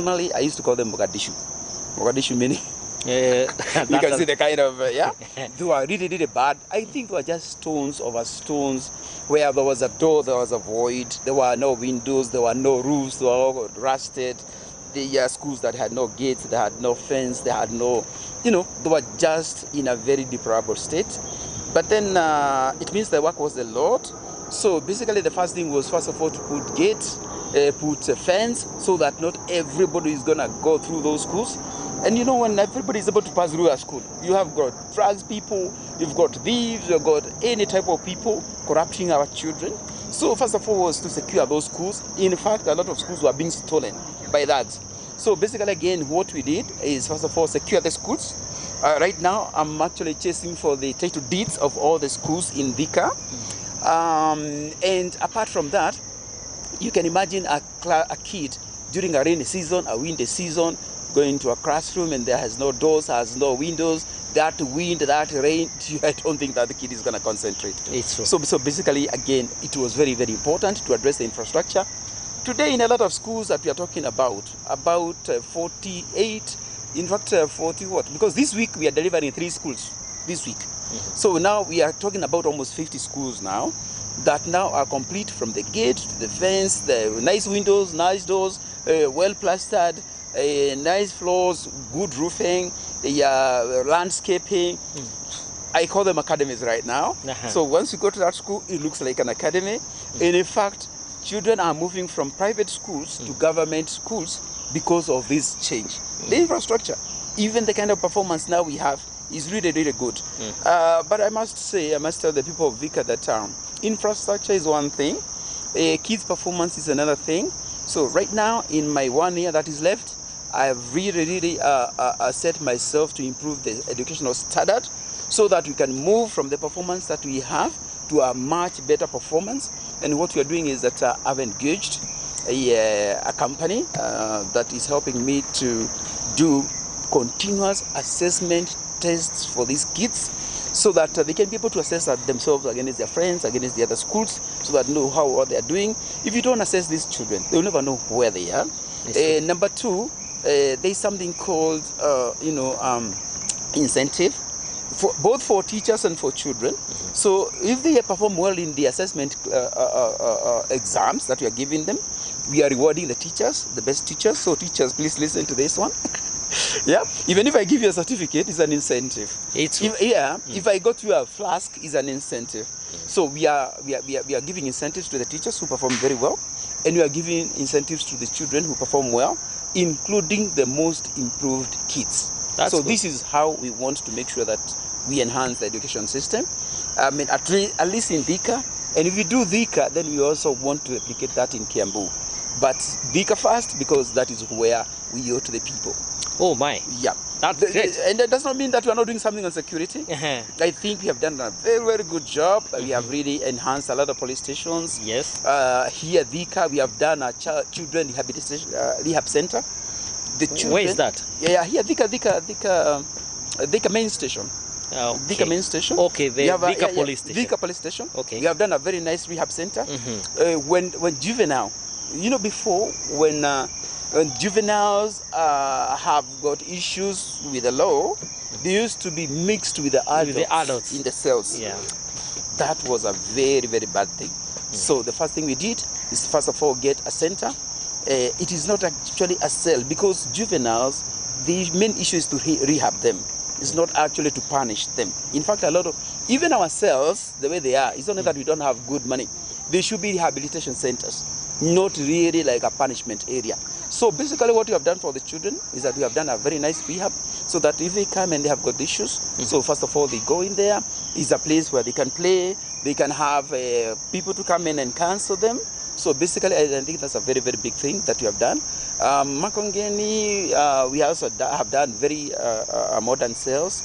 Normally, I used to call them Mogadishu. Mogadishu meaning you can see the kind of, they were really, really bad. I think they were just stones over stones, where there was a door, there was a void, there were no windows, there were no roofs, they were all rusted. The schools that had no gates, they had no fence, they had no, they were just in a very deplorable state. But then it means the work was a lot. So basically the first thing was, first of all, to put gates, put a fence, so that not everybody is gonna go through those schools. And when everybody is able to pass through a school, you have got drugs people, you've got thieves, you've got any type of people corrupting our children. So first of all was to secure those schools. In fact, a lot of schools were being stolen by thugs. So basically, again, what we did is, first of all, secure the schools. Right now, I'm actually chasing for the title deeds of all the schools in Thika. And apart from that, you can imagine a kid during a rainy season, a windy season, going to a classroom and there has no doors, has no windows, that wind, that rain, I don't think that the kid is going to concentrate. It's true. So basically, again, it was very, very important to address the infrastructure. Today, in a lot of schools that we are talking about 48, in fact, 40 what? Because this week we are delivering 3 schools, this week. So now we are talking about almost 50 schools now, that now are complete from the gate to the fence, the nice windows, nice doors, well plastered, nice floors, good roofing, landscaping. I call them academies right now. So once you go to that school, it looks like an academy. And in fact, children are moving from private schools to government schools because of this change. The infrastructure, even the kind of performance now we have, is really, really good. But I must tell the people of Thika that infrastructure is one thing, kids' performance is another thing. So right now, in my 1 year that is left, I have really set myself to improve the educational standard so that we can move from the performance that we have to a much better performance. And what we are doing is that I've engaged a company that is helping me to do continuous assessment tests for these kids, so that they can be able to assess themselves against their friends, against the other schools, so that know what they are doing. If you don't assess these children, they will never know where they are. Number 2, there's something called incentive, both for teachers and for children. So if they perform well in the assessment exams that we are giving them, we are rewarding the teachers, the best teachers. So teachers, please listen to this one. Even if I give you a certificate, it's an incentive. If I got you a flask, it's an incentive. So we are giving incentives to the teachers who perform very well, and we are giving incentives to the children who perform well, including the most improved kids. This is how we want to make sure that we enhance the education system. I mean, at least in Thika, and if we do Thika, then we also want to replicate that in Kiambu. But Thika first, because that is where we owe to the people. Oh my. Yeah. That's great. And that does not mean that we are not doing something on security. I think we have done a very, very good job. We have really enhanced a lot of police stations. Yes. Here at Thika, we have done a children rehab center. Where is that? Yeah, here Thika main station. Okay. Thika main station. Okay, the Thika police station. Thika police station. Okay. We have done a very nice rehab center. When juvenile, before when juveniles have got issues with the law, they used to be mixed with the adults in the cells. Yeah. That was a very, very bad thing. So the first thing we did is, first of all, get a center. It is not actually a cell, because juveniles, the main issue is to rehab them. It's not actually to punish them. In fact, even our cells, the way they are, it's only that we don't have good money. They should be rehabilitation centers, not really like a punishment area. So basically what we have done for the children is that we have done a very nice rehab, so that if they come and they have got issues, so first of all they go in there. It's a place where they can play, they can have people to come in and counsel them. So basically I think that's a very, very big thing that we have done. Makongeni, we also have done very modern cells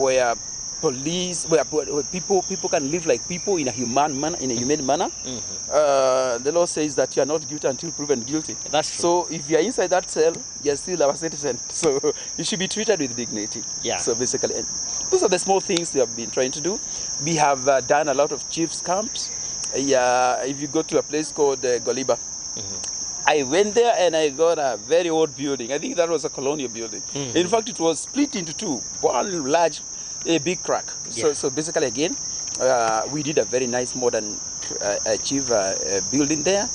where people can live like people in a humane manner. The law says that you are not guilty until proven guilty. That's true. So if you are inside that cell, you are still our citizen. So you should be treated with dignity. Yeah. So basically, those are the small things we have been trying to do. We have done a lot of chiefs camps. If you go to a place called Goliba, I went there and I got a very old building. I think that was a colonial building. In fact, it was split into two, one large, a big crack. Yeah. So basically, again, we did a very nice modern building there.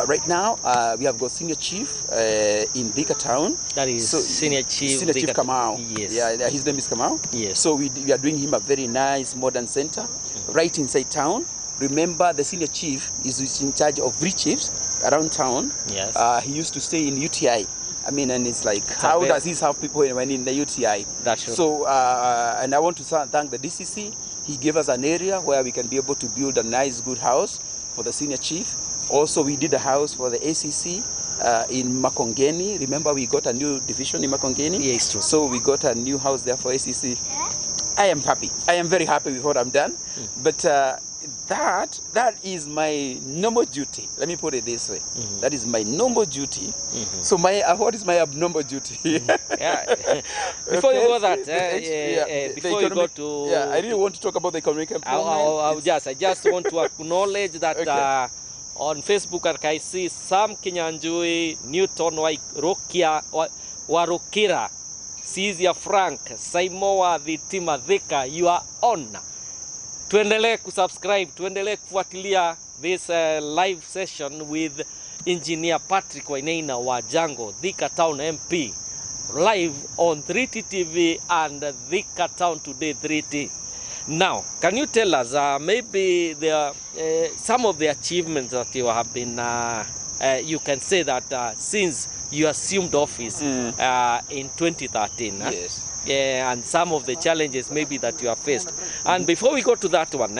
Right now, we have got senior chief in Thika town. That is senior chief Kamau. Yes. Yeah, his name is Kamau. Yes. So we are doing him a very nice modern center right inside town. Remember, the senior chief is in charge of three chiefs around town. Yes. He used to stay in UTI. I mean, and it's like, how does he have people when in the UTI? That's true. So, and I want to thank the DCC. He gave us an area where we can be able to build a nice, good house for the senior chief. Also, we did a house for the ACC in Makongeni. Remember, we got a new division in Makongeni? Yeah, it's true. So we got a new house there for ACC. I am happy. I am very happy with what I've done. But that is my normal duty. Let me put it this way. That is my normal duty. So what is my abnormal duty? Before you go that, before you go to... Yeah, I didn't want to talk about the economic employment. I just want to acknowledge that on Facebook I see Sam Kinyanjui, Newton Warukira, Cizia Frank, Saimoa TV-Thika, you are on. Tuendelee kusubscribe, tuendelee kufuatilia this live session with Engineer Patrick Wainaina Wajungle, Thika Town MP, live on 3T TV and Thika Town Today 3T. Now, can you tell us maybe some of the achievements that you have been, you can say that since you assumed office in 2013? Yes. Yeah, and some of the challenges maybe that you have faced. And before we go to that one,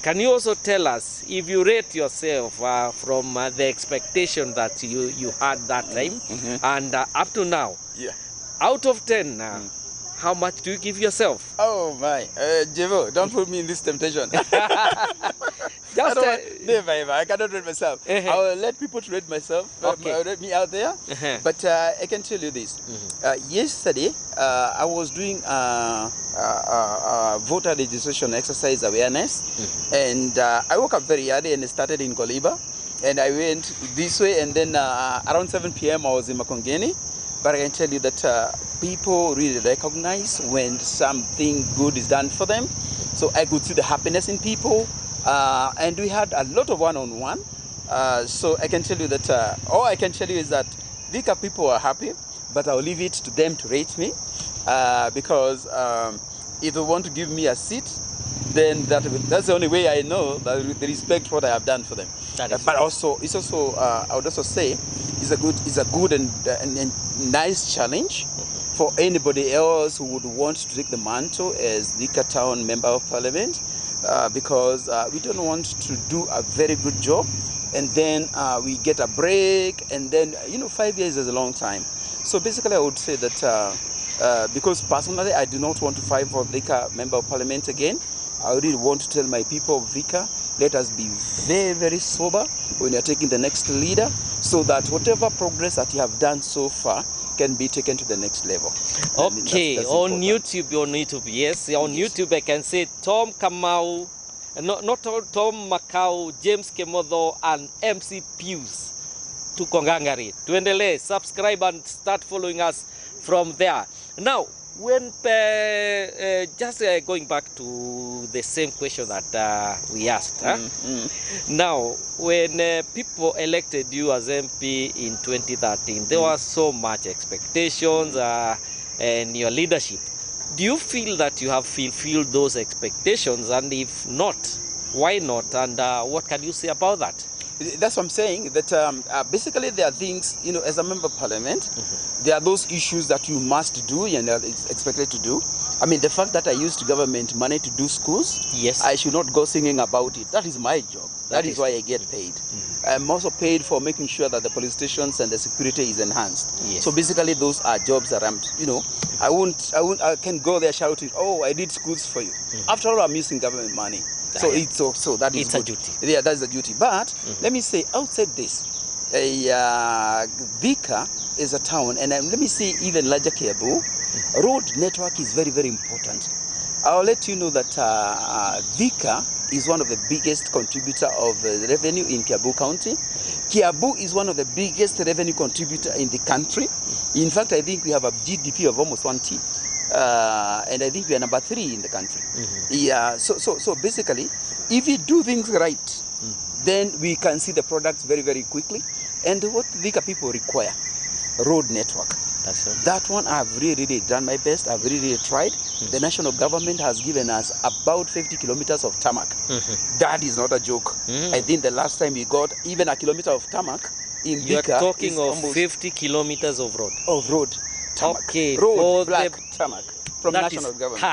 can you also tell us if you rate yourself from the expectation that you had that time and up to now, out of 10, how much do you give yourself? Oh my, Jevo, don't put me in this temptation. Just never, I cannot rate myself. I will let people to rate myself, rate me out there. But I can tell you this. Yesterday, I was doing voter registration exercise awareness, and I woke up very early and started in Koliba, and I went this way, and then around 7 p.m. I was in Makongeni. But I can tell you that people really recognize when something good is done for them. So I could see the happiness in people. And we had a lot of one-on-one. So I can tell you that, all I can tell you is that Thika people are happy, but I'll leave it to them to rate me. Because if they want to give me a seat, then that's the only way I know that they respect what I have done for them. But also, it's also, I would also say, it's a good and nice challenge for anybody else who would want to take the mantle as Thika Town Member of Parliament, because we don't want to do a very good job and then we get a break, and then 5 years is a long time. So basically I would say that because personally I do not want to fight for Thika Member of Parliament again, I really want to tell my people of Thika, let us be very, very sober when you're taking the next leader, so that whatever progress that you have done so far can be taken to the next level. Okay, that's on YouTube, yes. On YouTube I can say Tom Kamau, not Tom Macau, James Kemodo, and MC Pius to Kongangari. Tuendele, subscribe and start following us from there. Now, when just going back to the same question that we asked, now when people elected you as MP in 2013, there was so much expectations and your leadership. Do you feel that you have fulfilled those expectations, and if not, why not, and what can you say about that? That's what I'm saying, that basically there are things, as a member of parliament, there are those issues that you must do and are expected to do. I mean, the fact that I used government money to do schools, yes, I should not go singing about it. That is my job. That is why I get paid. I'm also paid for making sure that the police stations and the security is enhanced. Yes. So basically those are jobs that I can go there shouting, oh, I did schools for you. After all, I'm using government money. So that is a duty. Yeah, that's the duty. But let me say, outside this, Thika is a town, and let me say even larger Kiambu, road network is very, very important. I'll let you know that Thika is one of the biggest contributor of revenue in Kiambu County. Kiambu is one of the biggest revenue contributor in the country. In fact, I think we have a GDP of almost 1T. And I think we are number 3 in the country. Yeah, so basically, if we do things right, then we can see the products very, very quickly. And what Thika people require, road network. That's right. That one I've really done my best. I've really tried. The national government has given us about 50 kilometers of tarmac. That is not a joke. I think the last time we got even a kilometer of tarmac in Thika. You are talking of 50 kilometers of road. Of road. Tarmac. Okay. Road, black tarmac from national government.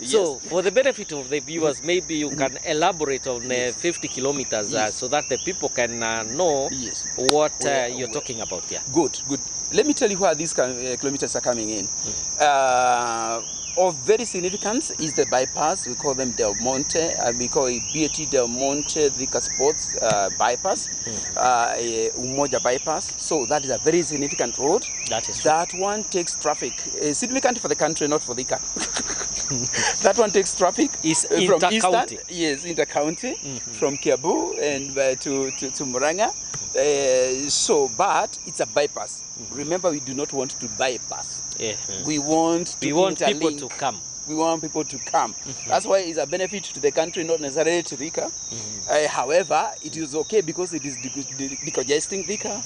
Yes. So, for the benefit of the viewers, maybe you can elaborate on 50 kilometers so that the people can know what you're talking about here. Good. Let me tell you where these kilometers are coming in. Of very significance is the bypass. We call them Del Monte, and we call it BAT Del Monte Thika Sports bypass, Umoja bypass. So that is a very significant road. That one takes traffic, significant for the country, not for Thika. That one takes traffic from Eastern, inter-county, from Kiambu and to Murang'a. But it's a bypass. Remember, we do not want to bypass. We want people to come. We want people to come. That's why it's a benefit to the country, not necessarily to Thika. However, it is okay because it is decongesting Thika.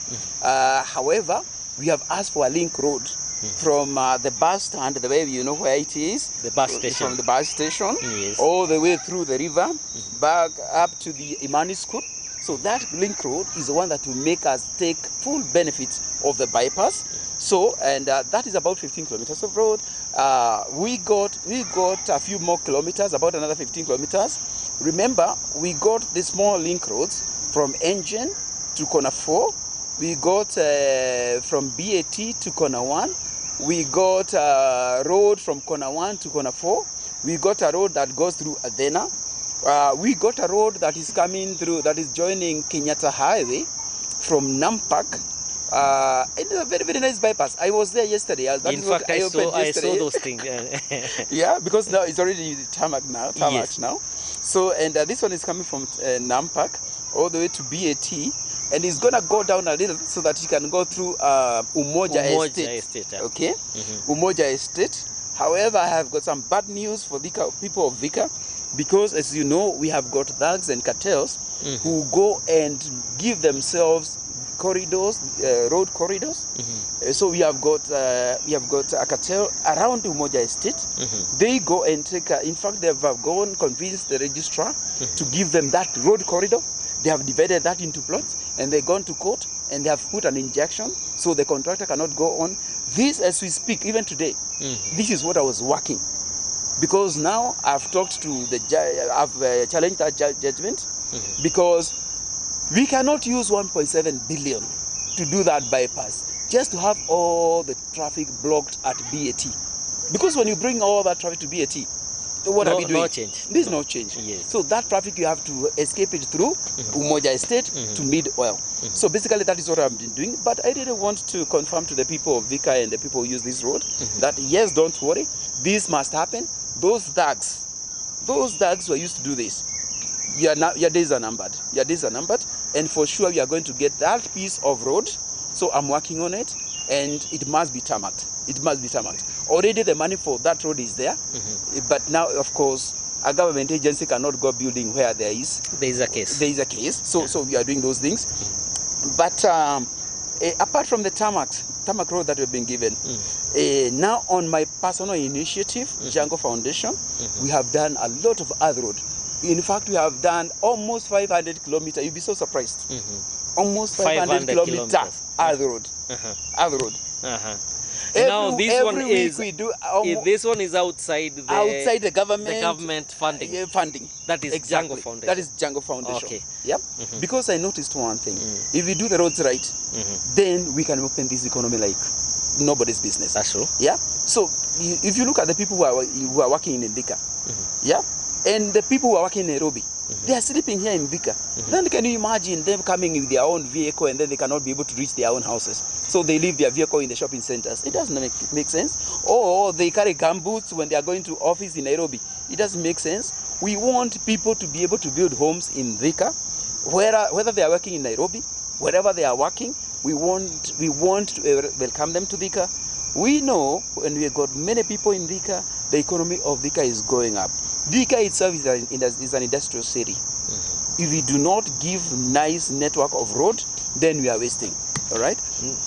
However, we have asked for a link road from the bus stand, the way you know where it is. The bus station. From the bus station, all the way through the river, back up to the Imani School. So that link road is the one that will make us take full benefit of the bypass. So, and that is about 15 kilometers of road. We got a few more kilometers, about another 15 kilometers. Remember, we got the small link roads from Engine to Corner 4. We got from BAT to Corner 1. We got a road from Corner 1 to Corner 4. We got a road that goes through Adena. We got a road that is coming through, that is joining Kenyatta Highway from Nampak. It is a very, very nice bypass. I was there yesterday. In fact, I saw those things. Yeah, because now it's already tarmac now. So, and this one is coming from Nampak all the way to BAT. And it's going to go down a little so that you can go through Umoja Estate. Okay? Umoja Estate. However, I have got some bad news for Thika, people of Thika. Because, as you know, we have got thugs and cartels who go and give themselves corridors, road corridors. So we have got a cartel around Umoja Estate. They go and take. In fact, they have gone convinced the registrar to give them that road corridor. They have divided that into plots, and they've gone to court and they have put an injunction so the contractor cannot go on. This, as we speak, even today, this is what I was working. Because now I've talked to the judge, I've challenged that judgment, because we cannot use 1.7 billion to do that bypass, just to have all the traffic blocked at BAT. Because when you bring all that traffic to BAT, what are we doing? No change. There's no change. Yes. So that traffic, you have to escape it through Umoja Estate to Mid-Oil. So basically that is what I've been doing. But I really want to confirm to the people of Thika and the people who use this road that yes, don't worry, this must happen. Those thugs who are used to do this, your days are numbered. Your days are numbered, and for sure we are going to get that piece of road. So I'm working on it, and it must be tarmacked. It must be tarmacked. Already the money for that road is there, but now, of course, a government agency cannot go building where there is a case. There is a case. So we are doing those things. But apart from the tarmac road that we've been given, now on my personal initiative, Django Foundation, we have done a lot of other road. In fact, we have done almost 500 kilometers. You'll be so surprised. Almost 500 kilometers other road. Other road. Now this one is this one is outside the government funding. Funding. That is exactly. Django Foundation. That is Django Foundation. Okay. Yep. Because I noticed one thing. If we do the roads right, then we can open this economy like nobody's business. That's true. Yeah. So if you look at the people who are working in Thika, yeah, and the people who are working in Nairobi, they are sleeping here in Thika. Then can you imagine them coming with their own vehicle and then they cannot be able to reach their own houses? So they leave their vehicle in the shopping centers. It doesn't make sense. Or they carry gumboots when they are going to office in Nairobi. It doesn't make sense. We want people to be able to build homes in Thika, whether they are working in Nairobi, wherever they are working. We want to welcome them to Thika. We know when we have got many people in Thika, the economy of Thika is going up. Thika itself is an industrial city. If we do not give nice network of road, then we are wasting. All right?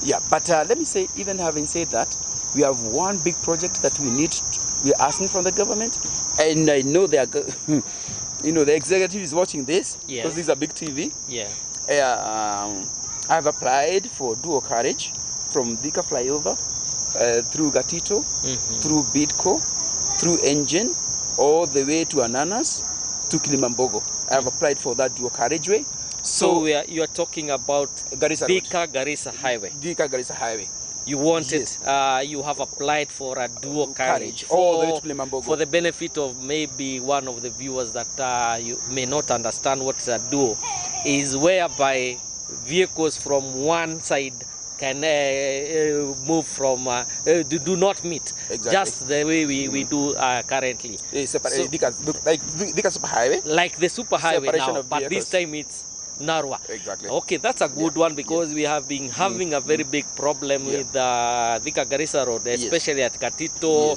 Yeah, but let me say, even having said that, we have one big project that we're asking from the government, and I know they are, the executive is watching this, because this is a big TV. Yeah. I've applied for dual carriage from Thika flyover through Gatito, through Bidco, through Engine, all the way to Ananas, to Kilimambogo. I've applied for that dual carriageway. So you are talking about Thika-Garissa Highway. Thika-Garissa Highway. You want it, you have applied for a dual carriage all the way to Kilimambogo. For the benefit of maybe one of the viewers that you may not understand what is a dual, is whereby vehicles from one side can move from, do not meet, just the way we do currently. Like Thika Superhighway? Like the superhighway now, but this time it's narrower. Exactly. Okay, that's a good one, because we have been having a very big problem with the Thika-Garissa road, especially at Gatito,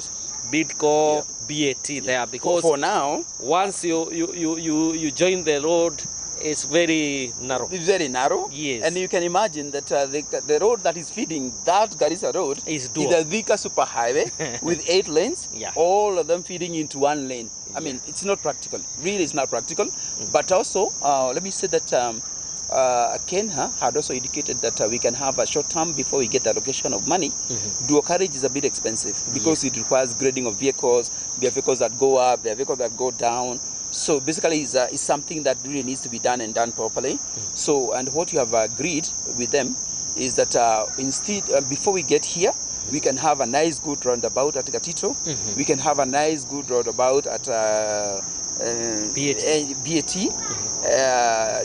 Bidco, BAT there, because for now, once you join the road, it's very narrow. It's very narrow. Yes. And you can imagine that the road that is feeding that Garissa road is the Thika Superhighway with 8 lanes, all of them feeding into 1 lane. I mean, it's not practical. Really, it's not practical. But also, let me say that Kenha had also indicated that we can have a short term before we get the allocation of money. Dual carriage is a bit expensive because it requires grading of vehicles. There are vehicles that go up, there are vehicles that go down. So basically, it's something that really needs to be done and done properly. So, and what you have agreed with them is that instead, before we get here, we can have a nice good roundabout at Gatito. We can have a nice good roundabout at BAT.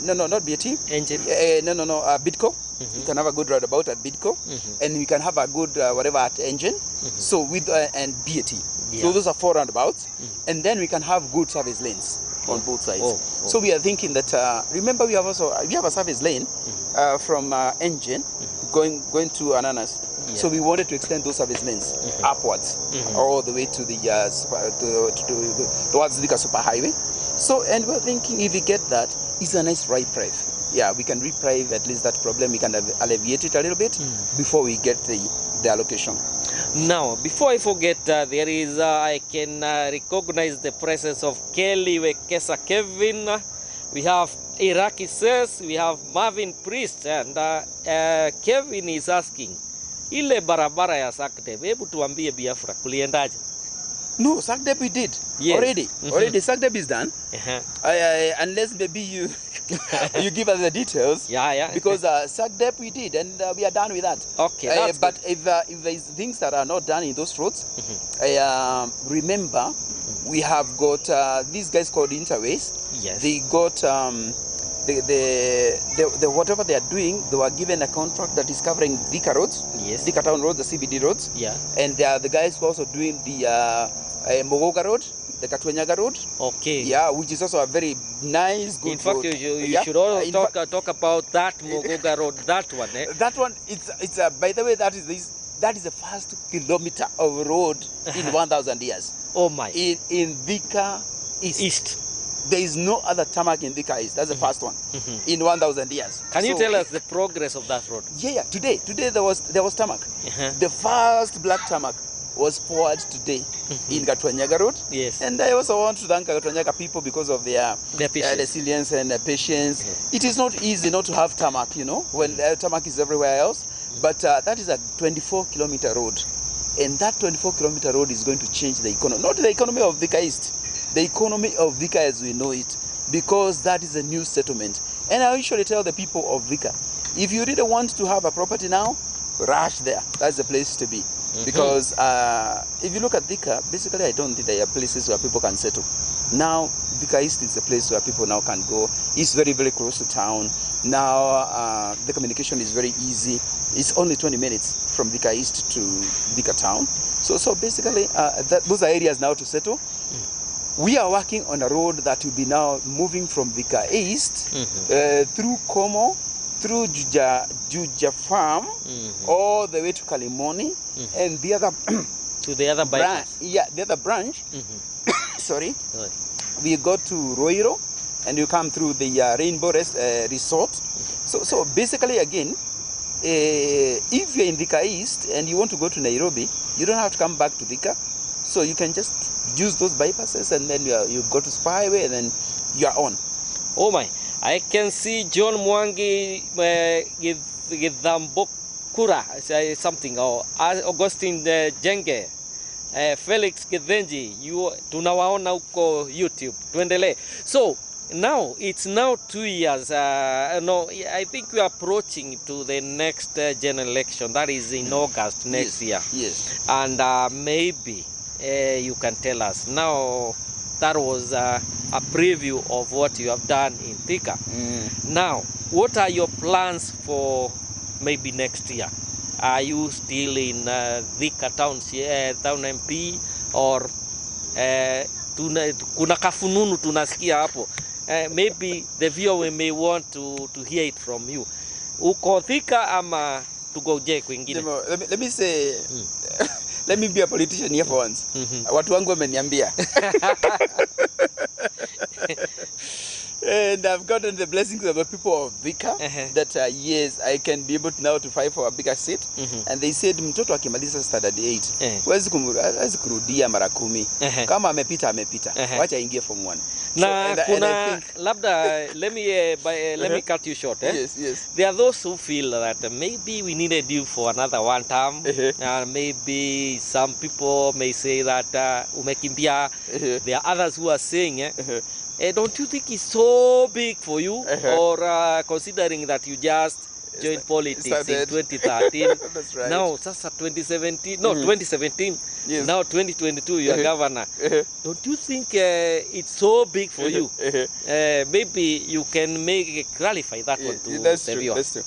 No, not BAT. Engine. Bidco. You can have a good roundabout at Bidco, and we can have a good whatever at Engine. So with and BAT. So those are 4 roundabouts, and then we can have good service lanes on both sides. So we are thinking that remember we have a service lane from Engine going to Ananas. So we wanted to extend those service lanes upwards all the way to the towards the Superhighway. So, and we're thinking if we get that, it's a nice reprieve. Yeah, we can reprieve at least that problem. We can alleviate it a little bit before we get the allocation. Now, before I forget, there is I can recognize the presence of Kelly Wekesa Kevin. We have Iraqi Says, we have Marvin Priest, and Kevin is asking, ile barabara ya Sakdeb, hebu tuambie Biafra, kuliendaje? No, Sakdeb we did already. Already Sakdeb is done. Unless maybe you give us the details. Because Sakdeb we did, and we are done with that. Okay, that's but if there's things that are not done in those roads, remember we have got these guys called Interways. They got the whatever they are doing, they were given a contract that is covering Thika roads, Thika town roads, the CBD roads, and they are the guys who are also doing the Mogoga road, the Katwenyaga road, which is also a very nice, good road. In fact, you should also talk about that Mogoga road, that one. That one, it's by the way, that is the first kilometer of road in 1,000 years. Oh my! In Thika East. There is no other tarmac in Thika East. That's the first one in 1,000 years. Can you tell us the progress of that road? Today there was tarmac. The first black tarmac was poured today in Gatwanyaga Road. And I also want to thank Gatwanyaga people because of their resilience and patience. It is not easy not to have tarmac, when tarmac is everywhere else. But that is a 24-kilometer road. And that 24-kilometer road is going to change the economy. Not the economy of Thika East, the economy of Thika as we know it, because that is a new settlement. And I usually tell the people of Thika, if you really want to have a property now, rush there. That's the place to be. Because if you look at Thika, basically I don't think there are places where people can settle. Now, Thika East is a place where people now can go. It's very, very close to town. Now, the communication is very easy. It's only 20 minutes from Thika East to Thika town. So basically, those are areas now to settle. We are working on a road that will be now moving from Thika East through Como, through Juja Farm, all the way to Kalimoni, and the other to the other bypass. The other branch. Sorry. We go to Roiro, and you come through the Rainbow Resort. So basically, again, if you're in Thika East and you want to go to Nairobi, you don't have to come back to Thika. So you can just use those bypasses, and then you go to Spyway, and then you are on. Oh my! I can see John Mwangi Githambokura something, or Augustine Jenge, Felix Githenji. Tunawaona huko YouTube. Tuendelee. So now it's now 2 years. No, I think we are approaching to the next general election. That is in August next year. Yes. And maybe you can tell us now. That was a preview of what you have done in Thika. Now, what are your plans for maybe next year? Are you still in Thika town MP, or kuna kafununu tunasikia hapo? Maybe the viewer may want to hear it from you. Uko Thika ama tugoje kwingine? Let me say, let me be a politician here for once. Watu wangu wameniambia. And I've gotten the blessings of the people of Thika that yes, I can be able to now to fight for a bigger seat. And they said mtoto akimaliza standard 8 huwezi kurudia mara 10. Kama amepita wacha ingie form 1. Na kuna labda let me cut you short. Yes. There are those who feel that maybe we needed you for another one term. Maybe some people may say that umekimbia. There are others who are saying don't you think it's so big for you, or considering that you just joined politics in 2013? That's right. Now, sasa 2017, no, 2017. Yes. Now 2022, you are governor. Don't you think it's so big for you? Maybe you can clarify that one to the viewer. That's true.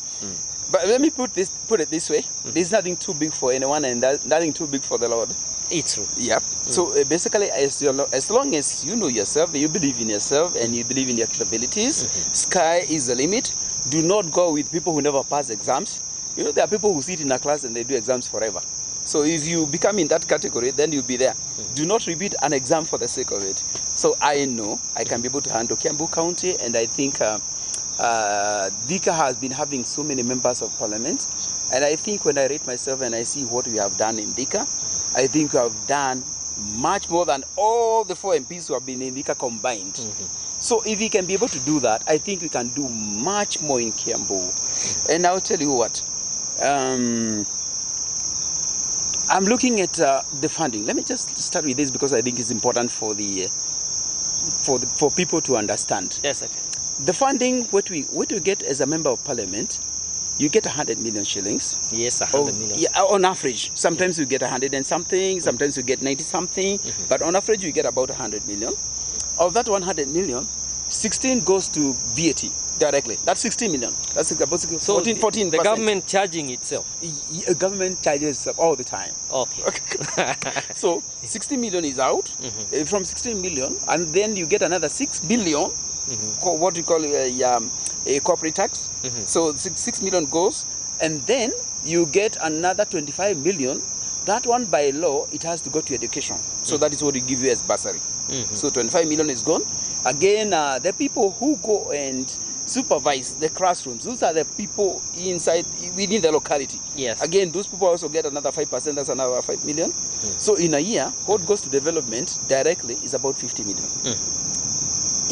But let me put it this way: there's nothing too big for anyone, and nothing too big for the Lord. It's true. Yep. So basically, as long as you know yourself, you believe in yourself, and you believe in your capabilities, sky is the limit. Do not go with people who never pass exams. You know, there are people who sit in a class and they do exams forever. So if you become in that category, then you'll be there. Do not repeat an exam for the sake of it. So I know I can be able to handle Kiambu County, and I think Thika has been having so many members of parliament. And I think when I rate myself and I see what we have done in Thika, I think we have done much more than all the 4 MPs who have been in Thika combined. So if we can be able to do that, I think we can do much more in Kiambu. And I'll tell you what, I'm looking at the funding. Let me just start with this because I think it's important for people to understand. Yes, okay. The funding, what we get as a member of parliament, you get 100 million shillings. Yes, 100 million. Yeah, on average. Sometimes you get 100 and something, sometimes you get 90 something, but on average you get about 100 million. Of that 100 million, 16 goes to VAT directly. That's 16 million. That's about 14%. The government charging itself? Government charges itself all the time. Okay. So 16 million is out from 16 million, and then you get another 6 billion, what we call a corporate tax. So 6 million goes, and then you get another 25 million. That one by law, it has to go to education. So that is what we give you as bursary. So 25 million is gone. Again, the people who go and supervise the classrooms, those are the people within the locality. Yes. Again, those people also get another 5%, that's another 5 million. So in a year, what goes to development directly is about 50 million.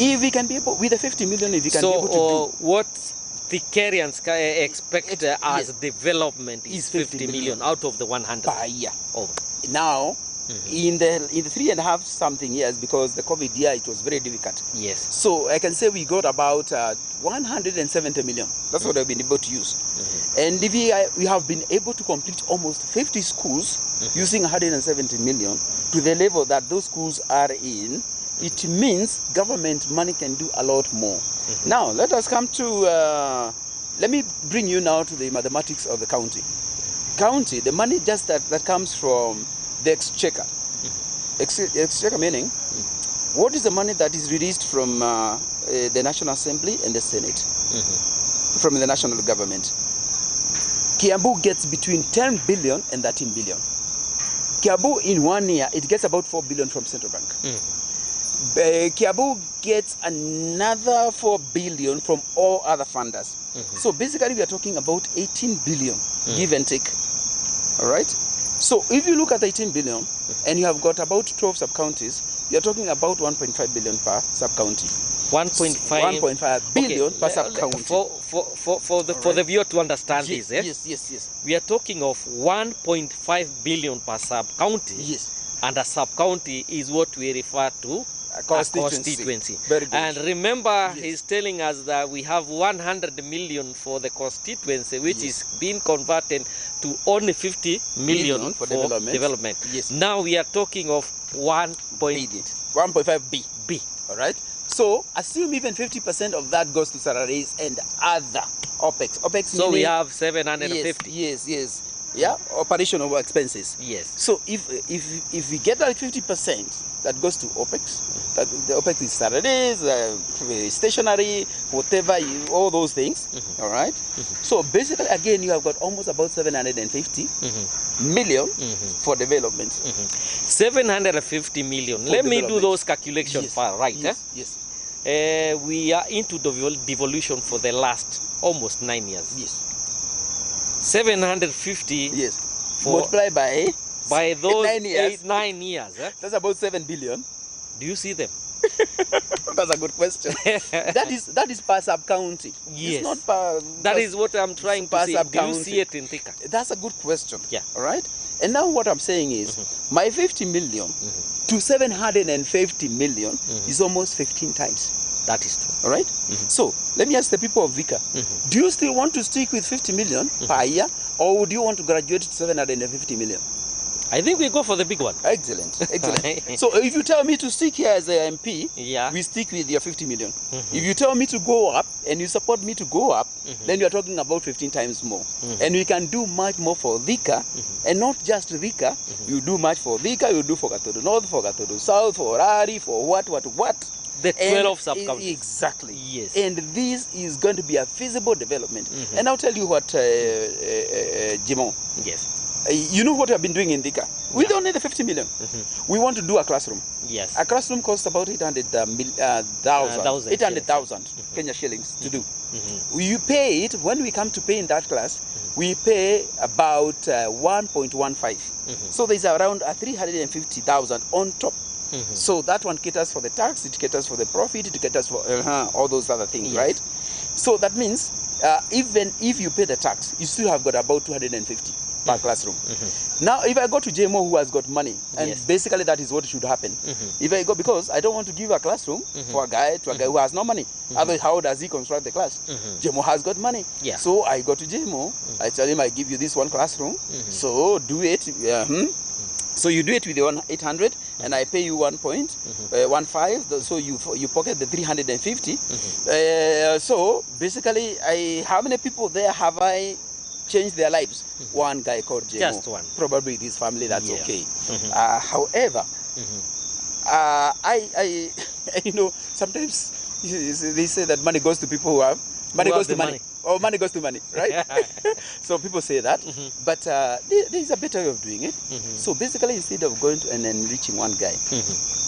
If we can be able, with the 50 million, if we can be able to do... what Thikarians expect as development is 50 million out of the 100 per year. Oh. Now, in the 3.5 something years, because the COVID year, it was very difficult. Yes. So I can say we got about 170 million. That's what I've been able to use. And if we have been able to complete almost 50 schools using 170 million to the level that those schools are in, it means government money can do a lot more. Now, let us come to, let me bring you now to the mathematics of the county. County, the money just that comes from the exchequer. Exchequer meaning What is the money that is released from the National Assembly and the Senate? From the national government. Kiambu gets between 10 billion and 13 billion. Kiambu in 1 year, it gets about 4 billion from Central Bank. Kiambu gets another 4 billion from all other funders. So basically we are talking about 18 billion, give and take. All right? So if you look at 18 billion and you have got about 12 sub-counties, you're talking about 1.5 billion per sub-county. 1.5 billion per sub-county. For the viewer to understand yes, this, yes. We are talking of 1.5 billion per sub-county. Yes. And a sub-county is what we refer to a constituency. Very good. And remember, he's telling us that we have 100 million for the constituency, which is being converted to only 50 million for development. Yes. Now we are talking of 1.5 B. All right? So assume even 50% of that goes to salaries and other OPEX. So we have 750. Yes. Yeah, operational expenses. Yes. So if we get like 50% that goes to OPEX, that the OPEX is salaries, stationery, whatever, all those things. All right. So basically, again, you have got almost about 750 million for development. 750 million. Let me do those calculations right. Yes. We are into devolution for the last almost 9 years. Yes. 750 multiplied by those 9 years. 9 years. That's about 7 billion. Do you see them? That's a good question. that is per sub-county. Yes. It's not per... That is what I'm trying to say. Do you see it in Thika? That's a good question. Yeah. All right? And now what I'm saying is, my 50 million to 750 million is almost 15 times. That is true. All right? So, let me ask the people of Thika, do you still want to stick with 50 million per year, or would you want to graduate to 750 million? I think we go for the big one. Excellent. So if you tell me to stick here as a MP, we stick with your 50 million. If you tell me to go up and you support me to go up, then you're talking about 15 times more. And we can do much more for Thika, and not just Thika. You do much for Thika, you do for Gatodo North, for Gatodo South, for Rari, for what? The 12 sub-counties. Exactly. Yes. And this is going to be a feasible development. And I'll tell you what, Jimon. Yes. You know what we have been doing in Thika? We don't need the 50 million. We want to do a classroom. Yes. A classroom costs about 800,000 Kenya shillings to do. You pay it, when we come to pay in that class, we pay about 1.15. So there's around 350,000 on top. So that one caters for the tax, it caters for the profit, it caters for all those other things, right? So that means even if you pay the tax, you still have got about 250 per classroom. Now, if I go to JMO who has got money, and basically that is what should happen. If I go, because I don't want to give a classroom for a guy to a guy who has no money. Otherwise, how does he construct the class? JMO has got money. So I go to JMO, I tell him I give you this one classroom, so do it. So you do it with the 800, and I pay you 1.15. So you pocket the 350. So basically, how many people there have I changed their lives? One guy called JMO. Just one. Probably this family. That's okay. However, I you know, sometimes they say that money goes to people who have money goes to money. Or money goes to money, right? So people say that, but there is a better way of doing it. So basically, instead of going to and enriching one guy,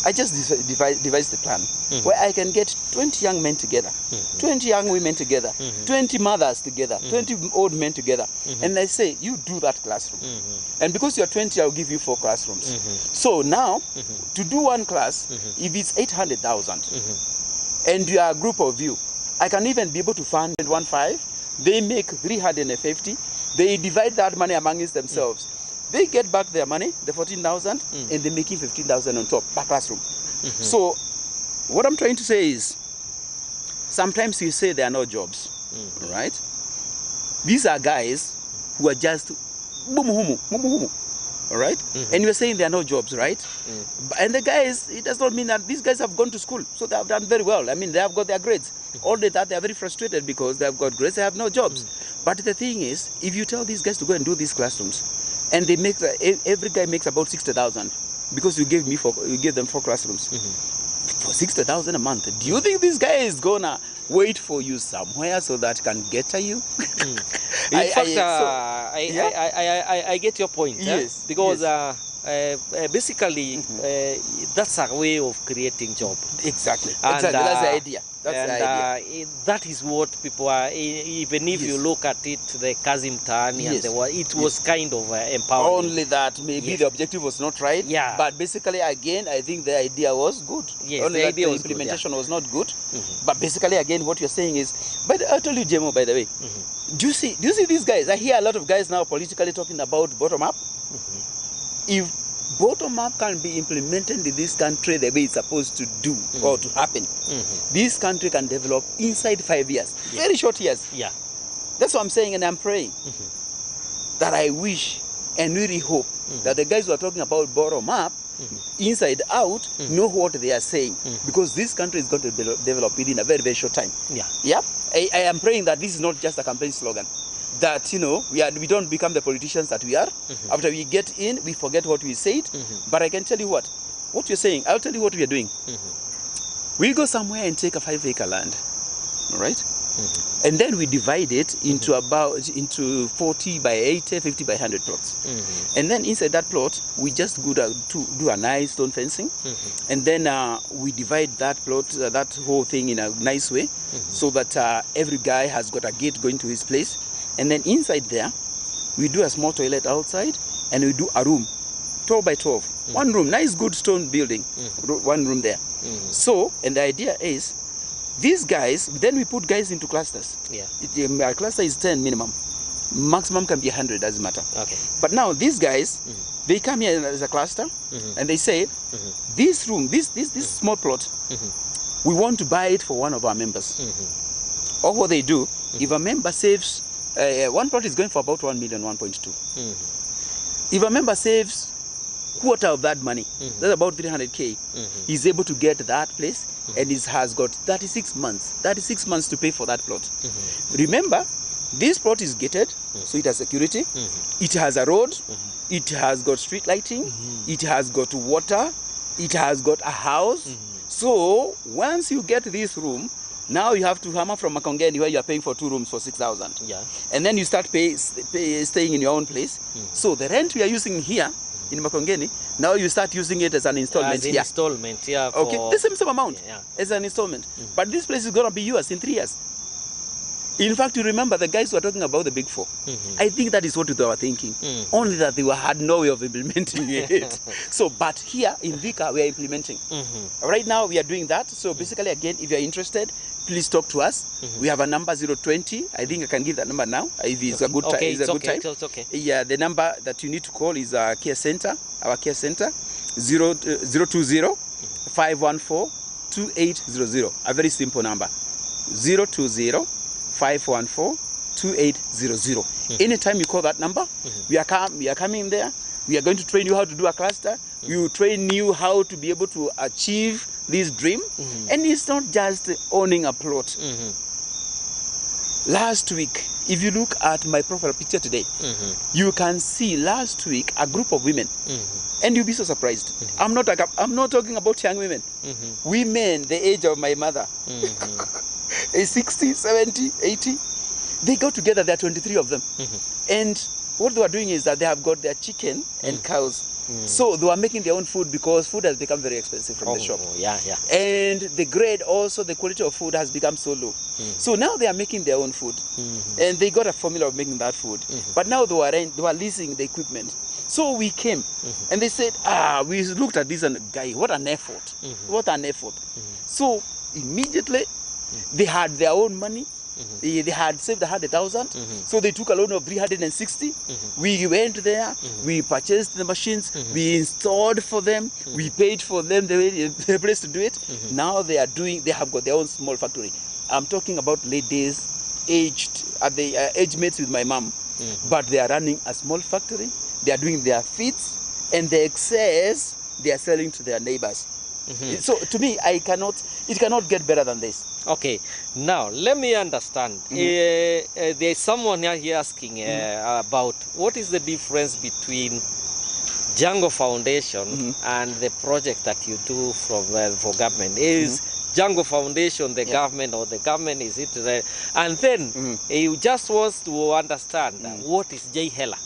I just devised the plan where I can get 20 young men together, 20 young women together, 20 mothers together, 20 old men together, and I say, you do that classroom. And because you're 20, I'll give you 4 classrooms. So now, to do one class, if it's 800,000, and you are a group of you, I can even be able to fund 1.5. They make 350. They divide that money amongst themselves. They get back their money, the 14,000, and they're making 15,000 on top per classroom. So what I'm trying to say is, sometimes you say there are no jobs, right? These are guys who are just all right? And you're saying there are no jobs, right? And the guys, it does not mean that these guys have gone to school, so they have done very well. I mean, they have got their grades. All that they are very frustrated because they have got grades, they have no jobs. But the thing is, if you tell these guys to go and do these classrooms, and they make every guy makes about 60,000 because you gave them 4 classrooms. for 60,000 a month. Do you think this guy is gonna wait for you somewhere so that can get to you? In fact, I get your point. Yes. Because yes. Basically, that's a way of creating job. Exactly. And, exactly. That's the idea. That's the idea. That is what people are. Even if you look at it, the Kazim Tani and it was kind of empowering. Only that maybe the objective was not right. Yeah. But basically, again, I think the idea was good. Yes. Only the that idea the was implementation good, was not good. But basically, again, what you're saying is. But I'll tell you, Jemo, by the way. Do you see these guys? I hear a lot of guys now politically talking about bottom up. If bottom up can be implemented in this country the way it's supposed to do or to happen, this country can develop inside 5 years. Very short years. Yeah. That's what I'm saying, and I'm praying that I wish and really hope that the guys who are talking about bottom up, inside out, know what they are saying, because this country is going to develop within a very, very short time. Yeah. I am praying that this is not just a campaign slogan. That, you know, we don't become the politicians that we are. After we get in, we forget what we said. But I can tell you what you're saying, I'll tell you what we are doing. We go somewhere and take a 5-acre land, all right? And then we divide it into into 40 by 80, 50 by 100 plots. And then inside that plot, we just go to do a nice stone fencing. And then we divide that plot, that whole thing in a nice way, so that every guy has got a gate going to his place. And then inside there, we do a small toilet outside, and we do a room, 12 by 12. One room, nice good stone building, one room there. So, and the idea is, these guys, then we put guys into clusters. A cluster is 10 minimum. Maximum can be 100, doesn't matter. Okay. But now these guys, they come here as a cluster, and they say, this room, this small plot, we want to buy it for one of our members. Or what they do, if a member saves, one plot is going for about 1 million, 1.2. If a member saves quarter of that money, that's about 300K, he's able to get that place, and he has got 36 months to pay for that plot. Remember, this plot is gated, so it has security, it has a road, it has got street lighting, it has got water, it has got a house. So once you get this room, now you have to hammer from Makongeni, where you are paying for 2 rooms for 6,000. And then you start staying in your own place. So the rent we are using here in Makongeni, now you start using it as an installment. As an installment, Okay, the same amount as an installment. But this place is going to be yours in 3 years. In fact, you remember the guys who are talking about the Big Four. I think that is what they were thinking. Only that they had no way of implementing it. So, but here in Thika, we are implementing. Right now, we are doing that. So basically, again, if you are interested, please talk to us. We have a number 020. I think I can give that number now. If it's a good time. Okay, it's a good time. It's okay. Yeah, the number that you need to call is our care center. Our care center, 020 514 2800. A very simple number. 020 514 2800. Anytime you call that number, we are coming there. We are going to train you how to do a cluster. We will train you how to be able to achieve this dream. And it's not just owning a plot. Last week, if you look at my profile picture today, you can see last week a group of women. And you'll be so surprised. I'm not talking about young women. Women the age of my mother. 60, 70, 80. They go together, there are 23 of them. And what they are doing is that they have got their chicken and cows. So they are making their own food, because food has become very expensive from the shop. And the grade also, the quality of food has become so low. So now they are making their own food. And they got a formula of making that food. But now they were leasing the equipment. So we came and they said, we looked at this and guy, what an effort. What an effort. So immediately they had their own money. They had saved 100,000. So they took a loan of 360. We went there, we purchased the machines, we installed for them, we paid for them the place to do it. Now they have got their own small factory. I'm talking about ladies aged, age mates with my mom, but they are running a small factory. They are doing their feeds, and the excess they are selling to their neighbors. So to me, it cannot get better than this. Okay, now let me understand. There is someone here asking about what is the difference between Jungle Foundation and the project that you do from for government is Jungle Foundation the government, or the government is it the, and then you just want to understand what is J Hela.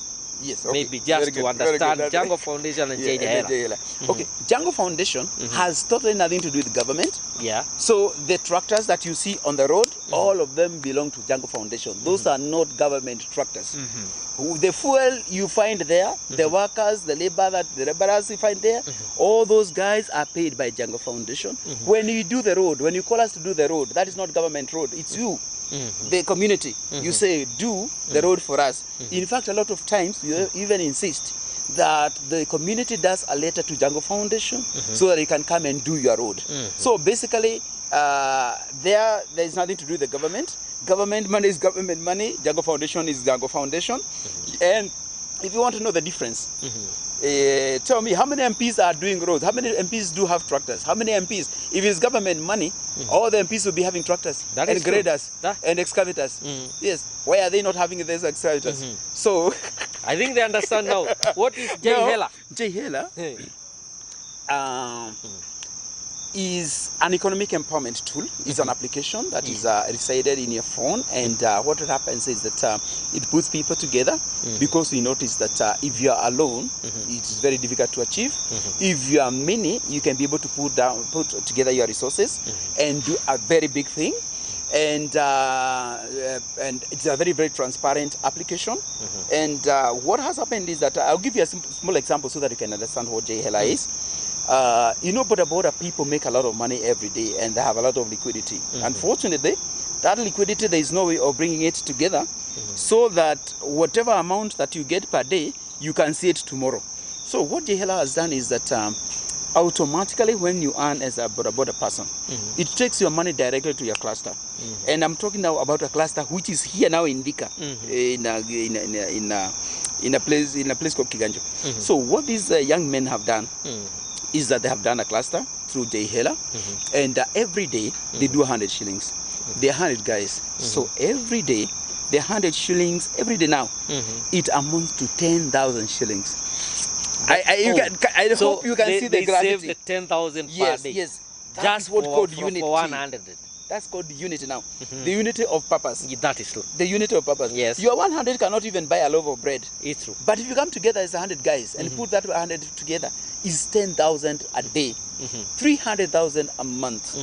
Yes, okay. Maybe just to understand Jungle Foundation and J Hela. Okay, Jungle Foundation has totally nothing to do with government. Yeah. So the tractors that you see on the road, all of them belong to Jungle Foundation. Those are not government tractors. The fuel you find there, the workers, the laborers you find there, all those guys are paid by Jungle Foundation. When you do the road, when you call us to do the road, that is not government road, it's you. The community, you say, do the road for us. In fact, a lot of times, you even insist that the community does a letter to Jungle Foundation so that you can come and do your road. So basically, there is nothing to do with the government. Government money is government money. Jungle Foundation is Jungle Foundation. And if you want to know the difference, tell me how many MPs are doing roads? How many MPs do have tractors? How many MPs? If it's government money, all the MPs will be having tractors and graders and excavators. Yes. Why are they not having these excavators? So I think they understand now. What is J Hela? J Hela is an economic empowerment tool. It's an application that is resided in your phone, and what happens is that it puts people together because we notice that if you are alone, it's very difficult to achieve. If you are many, you can be able to put together your resources and do a very big thing. And it's a very, very transparent application. And what has happened is that I'll give you a small example so that you can understand what J Hela is. You know, border people make a lot of money every day and they have a lot of liquidity. Unfortunately, that liquidity, there is no way of bringing it together so that whatever amount that you get per day, you can see it tomorrow. So what J Hela has done is that automatically when you earn as a border person, it takes your money directly to your cluster. And I'm talking now about a cluster which is here now in Thika, in a place called Kiganjo. So what these young men have done is that they have done a cluster through J Hela, and every day they do 100 shillings. They're 100 guys. So every day, they're 100 shillings every day now. It amounts to 10,000 shillings. I hope you can see the gravity. They save the 10,000 per day. Yes, that's what called unity. For 100. That's called unity now. The unity of purpose. That is true. The unity of purpose. Yes. Your 100 cannot even buy a loaf of bread. It's true. But if you come together as 100 guys and put that 100 together, it's 10,000 a day, 300,000 a month.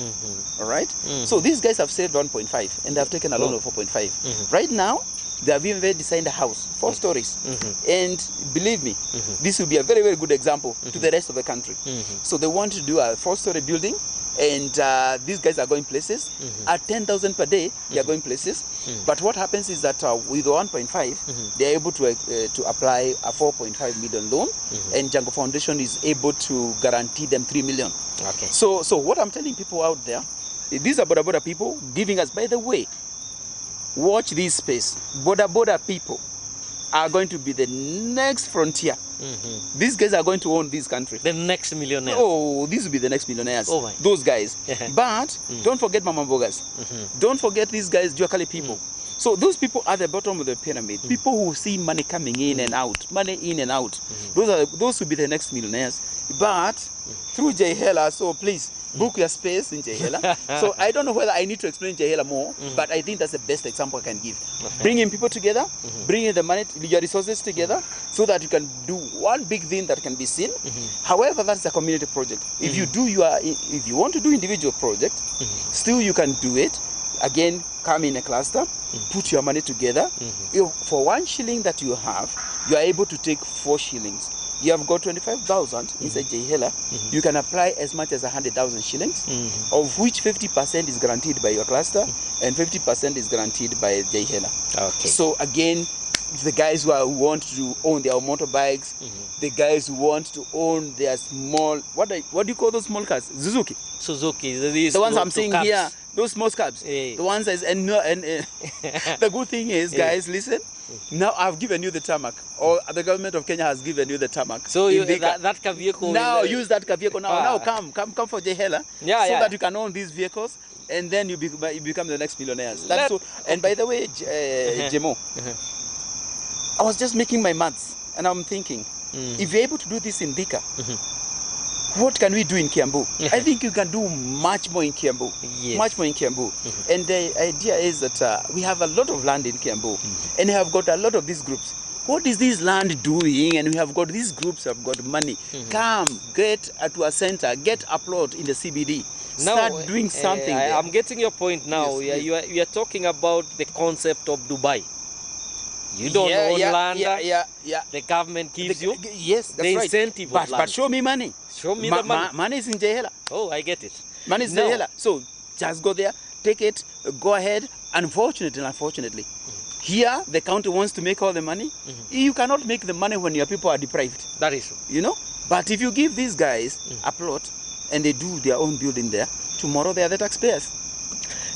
All right? So these guys have saved 1.5 and they have taken a loan of 4.5. Right now, they have even designed a house, 4 stories. And believe me, this will be a very, very good example to the rest of the country. So they want to do a 4-story building, and these guys are going places. At 10,000 per day, they are going places. But what happens is that with the 1.5, they are able to apply a 4.5 million loan, and Jungle Foundation is able to guarantee them 3 million. Okay. So what I'm telling people out there, these are border people giving us, by the way, watch this space. Border people are going to be the next frontier. These guys are going to own this country. The next millionaires. Oh, these will be the next millionaires. Oh my. Those guys. But don't forget Mama Bogas. Don't forget these guys, Juakali people. So those people are the bottom of the pyramid. People who see money coming in and out. Money in and out. Those will be the next millionaires. But through J Hela, so please, book your space in J Hela. So I don't know whether I need to explain J Hela more, but I think that's the best example I can give. Bringing people together, bringing the money, your resources together, so that you can do one big thing that can be seen. However, that's a community project. If you do if you want to do individual project, still you can do it. Again, come in a cluster, put your money together. For 1 shilling that you have, you are able to take 4 shillings. You have got 25,000 inside J Hela. You can apply as much as 100,000 shillings, of which 50% is guaranteed by your cluster and 50% is guaranteed by J Hela. Okay. So again, the guys who want to own their motorbikes, the guys who want to own their small, what do you call those small cars? Suzuki. The ones I'm seeing here, those small cabs. Yeah. The ones that, and the good thing is, guys, listen. Now I've given you the tarmac, or the government of Kenya has given you the tarmac. So that car vehicle. Now use that car vehicle. Now come for J Hela, so that you can own these vehicles, and then you become the next millionaires. That's so. And by the way, Jemo, I was just making my maths, and I'm thinking, if you're able to do this in Thika, what can we do in Kiambu? I think you can do much more in Kiambu. Yes. Much more in Kiambu. And the idea is that we have a lot of land in Kiambu, and we have got a lot of these groups. What is this land doing? And we have got these groups have got money. Come, get to a center, get a plot in the CBD. Start doing something there. I'm getting your point now. Yes, you are talking about the concept of Dubai. You don't own land. The government gives you. Yes, that's the right. incentive of land. But show me money. Show me the money. Money is in Jehela. Oh, I get it. Money is in Jehela. So just go there, take it, go ahead. Unfortunately, here the county wants to make all the money. You cannot make the money when your people are deprived. That is true. You know? But if you give these guys a plot and they do their own building there, tomorrow they are the taxpayers.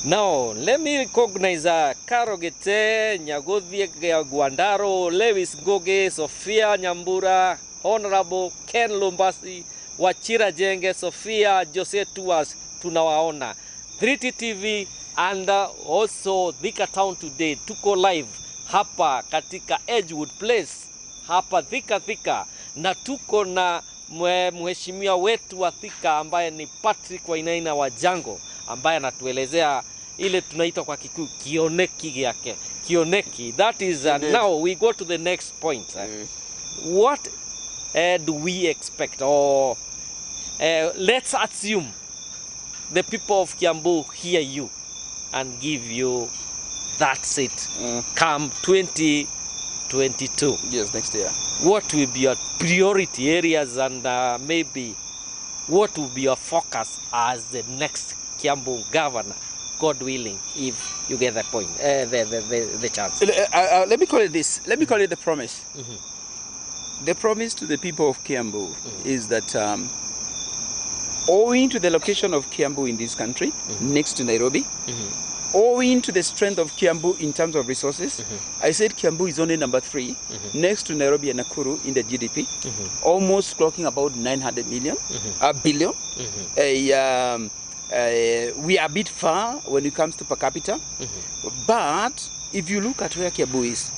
Now, let me recognize Karogete, Nyagodhi Guandaro, Lewis Goge, Sophia Nyambura, Honorable Ken Lumbasi, Wachira Jenge, Sophia Jose Tuas, tunawaona. 3T TV and also Thika Town Today, tuko live hapa katika Edgewood Place, hapa Thika, na tuko na mheshimiwa wetu wa Thika ambaye ni Patrick Wainaina Wajungle, ambaye anatuelezea ile tunaita kwa Kikuyu kioneki yake. Kioneki. That is now we go to the next point. What do we expect, or let's assume the people of Kiambu hear you and give you that seat come 2022. Yes, next year. What will be your priority areas, and maybe what will be your focus as the next Kiambu governor, God willing, if you get the point, the chance? Let me call it this. Let me call it the promise. The promise to the people of Kiambu is that owing to the location of Kiambu in this country, next to Nairobi, owing to the strength of Kiambu in terms of resources, I said Kiambu is only number 3, next to Nairobi and Nakuru in the GDP, almost clocking about 900 billion. We are a bit far when it comes to per capita, but if you look at where Kiambu is,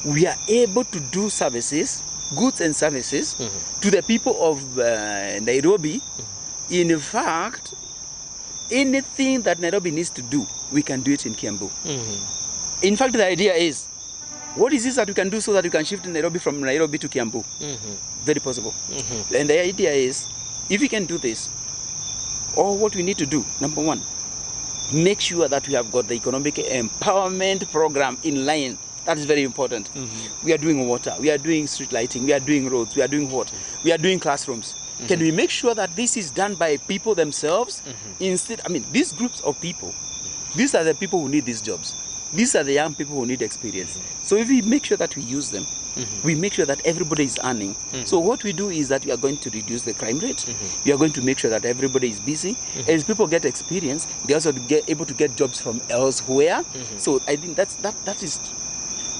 we are able to do services, goods and services, to the people of Nairobi. In fact, anything that Nairobi needs to do, we can do it in Kiambu. In fact, the idea is, what is this that we can do so that we can shift Nairobi from Nairobi to Kiambu? Very possible. And the idea is, if we can do this, all what we need to do, number 1, make sure that we have got the economic empowerment program in line. That is very important. We are doing water, we are doing street lighting, we are doing roads, we are doing what? We are doing classrooms. Can we make sure that this is done by people themselves? Instead, I mean, these groups of people, these are the people who need these jobs. These are the young people who need experience. So if we make sure that we use them, we make sure that everybody is earning. So what we do is that we are going to reduce the crime rate. We are going to make sure that everybody is busy. As people get experience, they also get able to get jobs from elsewhere. So I think that is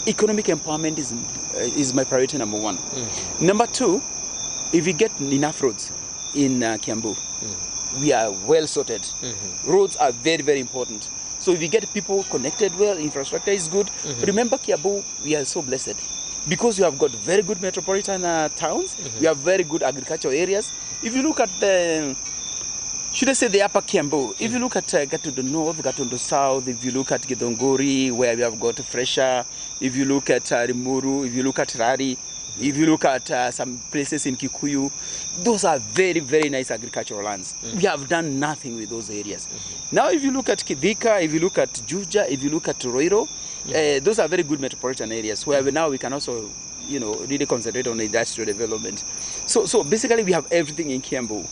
economic empowerment is my priority number 1. Number 2, if we get enough roads in Kiambu, we are well sorted. Roads are very, very important. So if we get people connected well, infrastructure is good. Remember Kiambu, we are so blessed because you have got very good metropolitan towns. We have very good agricultural areas. If you look at the, should I say the upper Kiambu, if you look at Gatundu North, Gatundu South, if you look at Githunguri, where we have got Fresher, if you look at Rimuru, if you look at Rari, if you look at some places in Kikuyu, those are very, very nice agricultural lands. We have done nothing with those areas. Now, if you look at Thika, if you look at Juja, if you look at Roiro, those are very good metropolitan areas where we can also, really concentrate on industrial development. So basically, we have everything in Kiambu.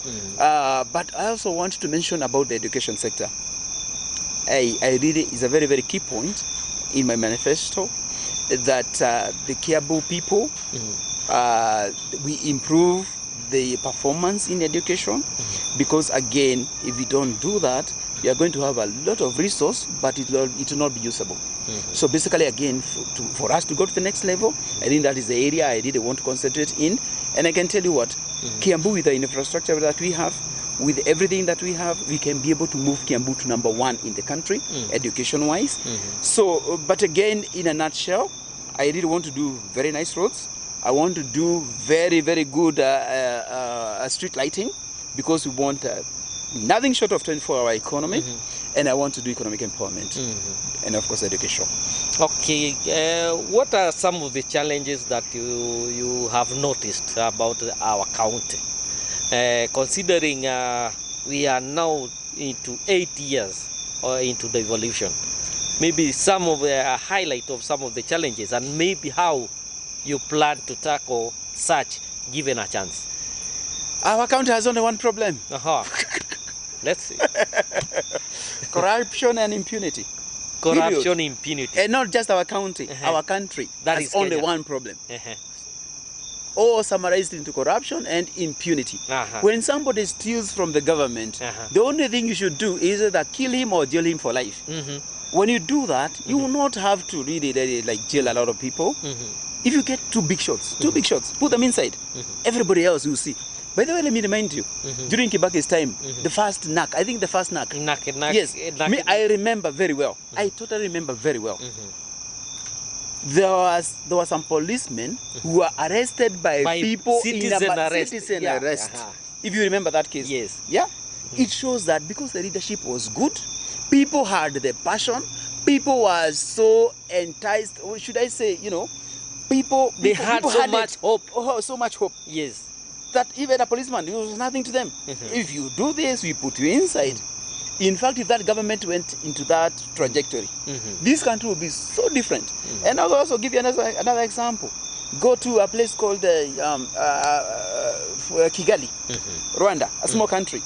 But I also want to mention about the education sector. It's a very, very key point in my manifesto, that the Kiambu people, we improve the performance in education, because again, if we don't do that, we are going to have a lot of resource, but it will not be usable. So basically, again, for us to go to the next level, I think that is the area I really want to concentrate in. And I can tell you what, Kiambu, with the infrastructure that we have, with everything that we have, we can be able to move Kiambu to number 1 in the country, education-wise. So, but again, in a nutshell, I really want to do very nice roads. I want to do very, very good street lighting, because we want nothing short of 24-hour economy, and I want to do economic empowerment, and of course education. Okay, what are some of the challenges that you have noticed about our county, considering we are now into 8 years into the evolution? Maybe some of the highlight of some of the challenges, and maybe how you plan to tackle such given a chance. Our county has only one problem. Let's see. Corruption and impunity. Corruption, impunity. And not just our county, our country. That has only one problem. All summarized into corruption and impunity. When somebody steals from the government, the only thing you should do is either kill him or jail him for life. When you do that, you will not have to really like jail a lot of people. If you get two big shots, put them inside. Everybody else will see. By the way, let me remind you, during Kibaki's time, the first knock, I think the first knock. Yes, I remember very well. I totally remember very well. There was some policemen who were arrested by people citizen arrest. If you remember that case. Yes. Yeah? It shows that because the leadership was good, people had the passion, people were so enticed, or should I say, people had so much hope. Oh, so much hope. Yes. That even a policeman, it was nothing to them. If you do this, we put you inside. In fact, if that government went into that trajectory, this country would be so different. And I'll also give you another example. Go to a place called Kigali, Rwanda, a small country.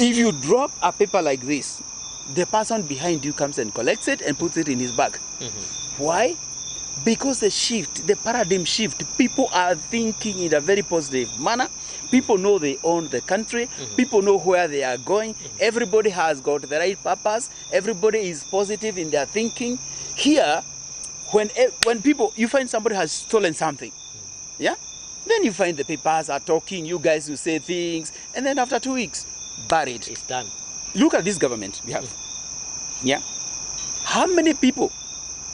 If you drop a paper like this, the person behind you comes and collects it and puts it in his bag. Why? Because the paradigm shift, people are thinking in a very positive manner. People know they own the country. People know where they are going. Everybody has got the right purpose. Everybody is positive in their thinking. Here, when you find somebody has stolen something, yeah, then you find the papers are talking, you guys will say things, and then after 2 weeks, buried. It's done. Look at this government we have. Yeah. How many people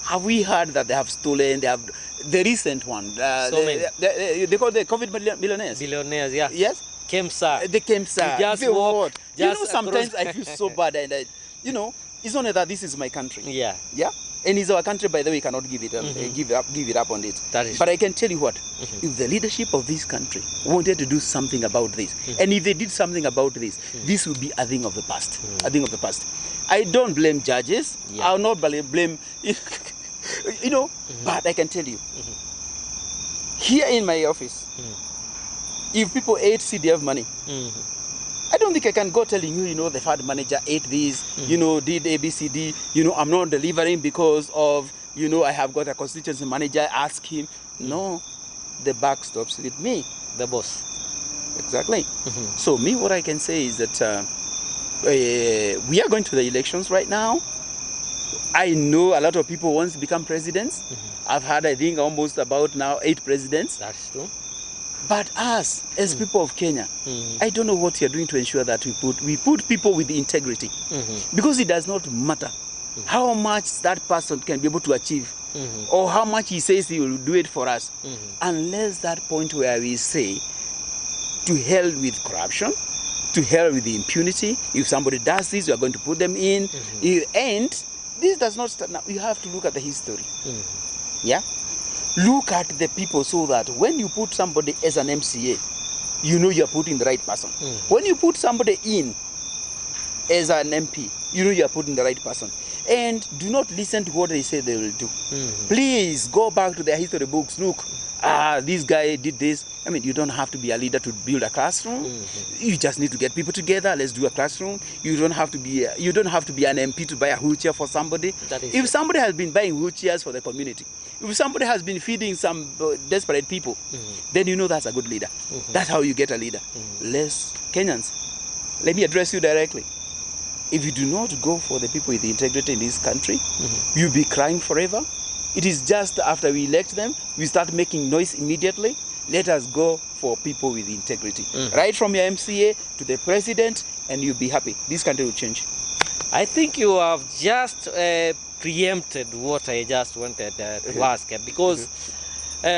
have we heard that they have stolen? They have the recent one. They call the COVID millionaires. Billionaires, yeah. Yes. KEMSA. The KEMSA. Just walk. Sometimes I feel so bad, and it's only that this is my country. Yeah. Yeah. And it's our country, by the way. We cannot give it up on it. But I can tell you what: if the leadership of this country wanted to do something about this, and if they did something about this, this would be a thing of the past. A thing of the past. I don't blame judges. Yeah. I'll not blame, but I can tell you, here in my office, if people ate CDF money, I don't think I can go telling you, the fund manager ate this, did ABCD, I'm not delivering because of, I have got a constituency manager, ask him. No, the buck stops with me. The boss. Exactly. So what I can say is that we are going to the elections right now. I know a lot of people want to become presidents. I've had, I think, almost about now 8 presidents. That's true. But us, as people of Kenya, I don't know what you're doing to ensure that we put people with integrity. Because it does not matter how much that person can be able to achieve or how much he says he will do it for us, unless that point where we say, to hell with corruption, to hell with the impunity. If somebody does this, we are going to put them in. And this does not start now. You have to look at the history. Yeah? Look at the people so that when you put somebody as an MCA, you're putting the right person. When you put somebody in as an MP, you're putting the right person. And do not listen to what they say they will do. Please go back to their history books. Look, this guy did this. I mean, you don't have to be a leader to build a classroom. You just need to get people together. Let's do a classroom. You don't have to be an MP to buy a wheelchair for somebody. If somebody has been buying wheelchairs for the community, if somebody has been feeding some desperate people, then that's a good leader. That's how you get a leader. Less Kenyans, let me address you directly. If you do not go for the people with the integrity in this country, you'll be crying forever. It is just after we elect them, we start making noise immediately. Let us go for people with integrity. Right from your MCA to the president, and you'll be happy. This country will change. I think you have just preempted what I just wanted to ask, because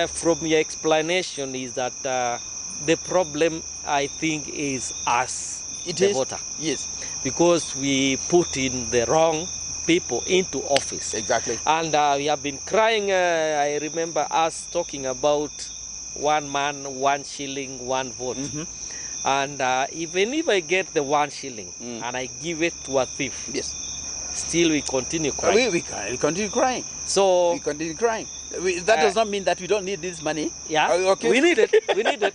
from your explanation is that the problem, I think, is us, the voter. Yes. Because we put in the wrong people into office. Exactly. And we have been crying. I remember us talking about 1 man, 1 shilling, 1 vote. And even if I get the 1 shilling and I give it to a thief, yes, still we continue crying. We continue crying. So we continue crying. That does not mean that we don't need this money. Yeah, okay. We need it. We need it.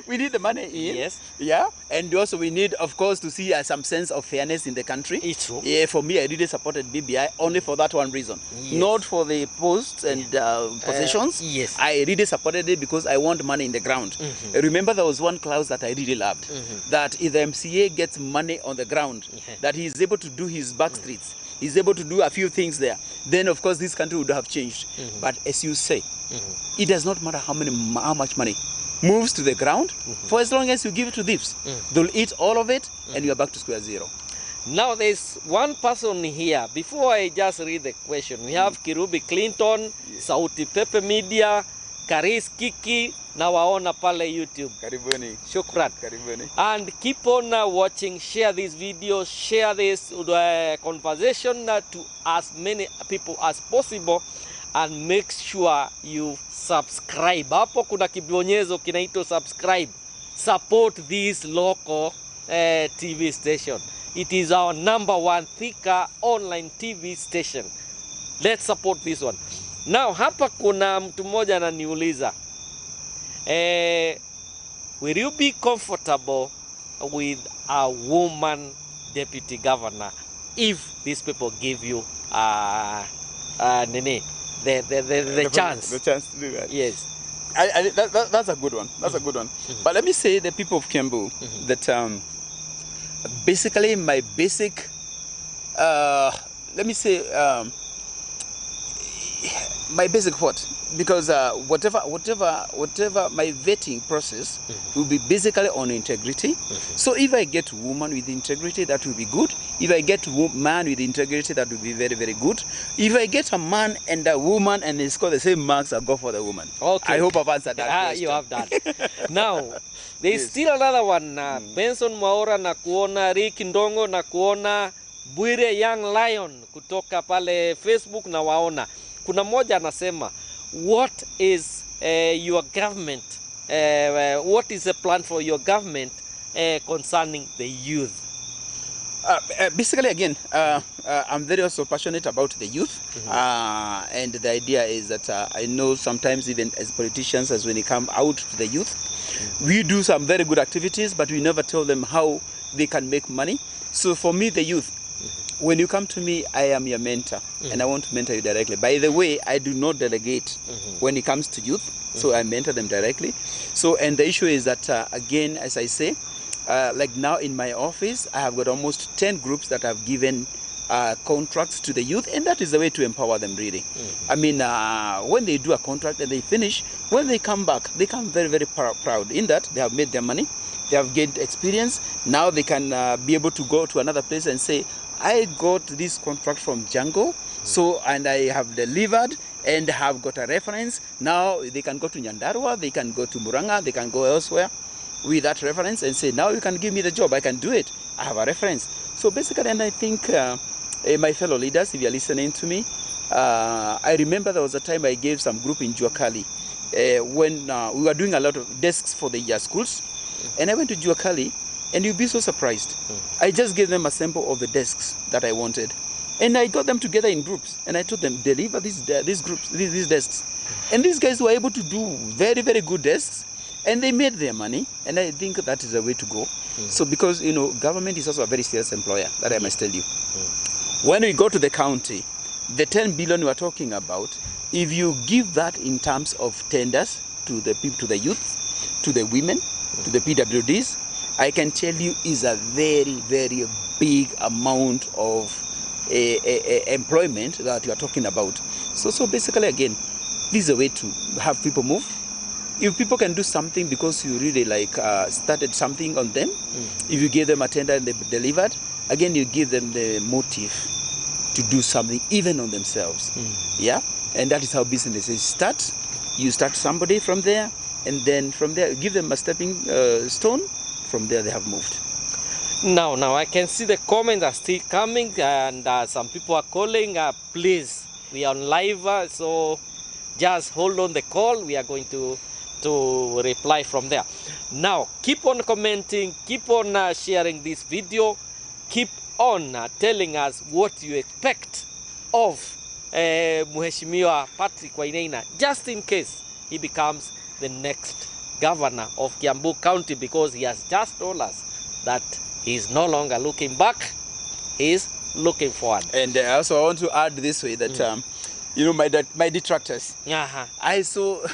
We need the money in. Yes. Yeah, and also we need, of course, to see some sense of fairness in the country. It's true. Yeah, for me, I really supported BBI only for that one reason. Yes. Not for the posts and positions. Yes. I really supported it because I want money in the ground. Remember, there was one clause that I really loved, that if the MCA gets money on the ground, that he is able to do his back streets, he's able to do a few things there, then of course this country would have changed. But as you say, it does not matter how much money moves to the ground, for as long as you give it to thieves. They'll eat all of it and you're back to square zero. Now there's one person here. Before I just read the question, we have Kirubi Clinton, Sauti Pepe Media, Karis Kiki, nawaona pale YouTube. Karibuni. Shukran. Karibuni. And keep on watching, share this video, share this conversation to as many people as possible, and make sure you subscribe. Hapo kuna kibonyezo kinaitwa subscribe. Support this local TV station. It is our #1 Thika online TV station. Let's support this one. Now hapa kuna mtu mmoja ananiuliza, will you be comfortable with a woman deputy governor if these people give you the chance? The chance to do that. Yes. That's a good one. That's a good one. But let me say, the people of Kiambu, that basically my basic, let me say, my basic what? Because whatever my vetting process will be basically on integrity. So if I get woman with integrity, that will be good. If I get man with integrity, that will be very, very good. If I get a man and a woman and they score the same marks, I'll go for the woman. Okay. I hope I've answered that question. You have done. Now, there's still another one. Benson Maura na kuona, Rick Ndongo na kuona, Bwire Young Lion kutoka pale Facebook na waona. Kuna mmoja anasema, what is your government, what is the plan for your government concerning the youth? Basically, again, I'm very also passionate about the youth, and the idea is that I know sometimes even as politicians, as when they come out to the youth, we do some very good activities, but we never tell them how they can make money. So for me, the youth, when you come to me, I am your mentor, and I want to mentor you directly. By the way, I do not delegate when it comes to youth, so I mentor them directly. So, and the issue is that, again, as I say, like now in my office, I have got almost 10 groups that have given contracts to the youth, and that is the way to empower them, really. I mean, when they do a contract and they finish, when they come back, they come very, very proud in that they have made their money, they have gained experience. Now they can be able to go to another place and say, I got this contract from Django, so, and I have delivered and have got a reference. Now they can go to Nyandarua, they can go to Muranga, they can go elsewhere with that reference and say, now you can give me the job, I can do it, I have a reference. So basically, and I think my fellow leaders, if you're listening to me, I remember there was a time I gave some group in Juakali when we were doing a lot of desks for the schools, and I went to Juakali, and you'll be so surprised. I just gave them a sample of the desks that I wanted. And I got them together in groups. And I told them, deliver these desks. And these guys were able to do very, very good desks. And they made their money. And I think that is the way to go. So because, you know, government is also a very serious employer, that I must tell you. When we go to the county, the 10 billion we are talking about, if you give that in terms of tenders to the people, to the youth, to the women, to the PWDs, I can tell you is a very, very big amount of employment that you are talking about. So basically, again, this is a way to have people move. If people can do something because you really like started something on them, if you give them a tender and they delivered, again, you give them the motive to do something even on themselves. Yeah, and that is how businesses start. You start somebody from there, and then from there, give them a stepping stone. From there, they have moved. Now I can see the comments are still coming, and some people are calling. Please, we are on live, so just hold on the call. We are going to reply from there. Now, keep on commenting, keep on sharing this video, keep on telling us what you expect of Mheshimiwa Patrick Wainaina, just in case he becomes the next governor of Kiambu County, because he has just told us that he is no longer looking back, he is looking forward. And also I want to add this way that you know, my detractors, I saw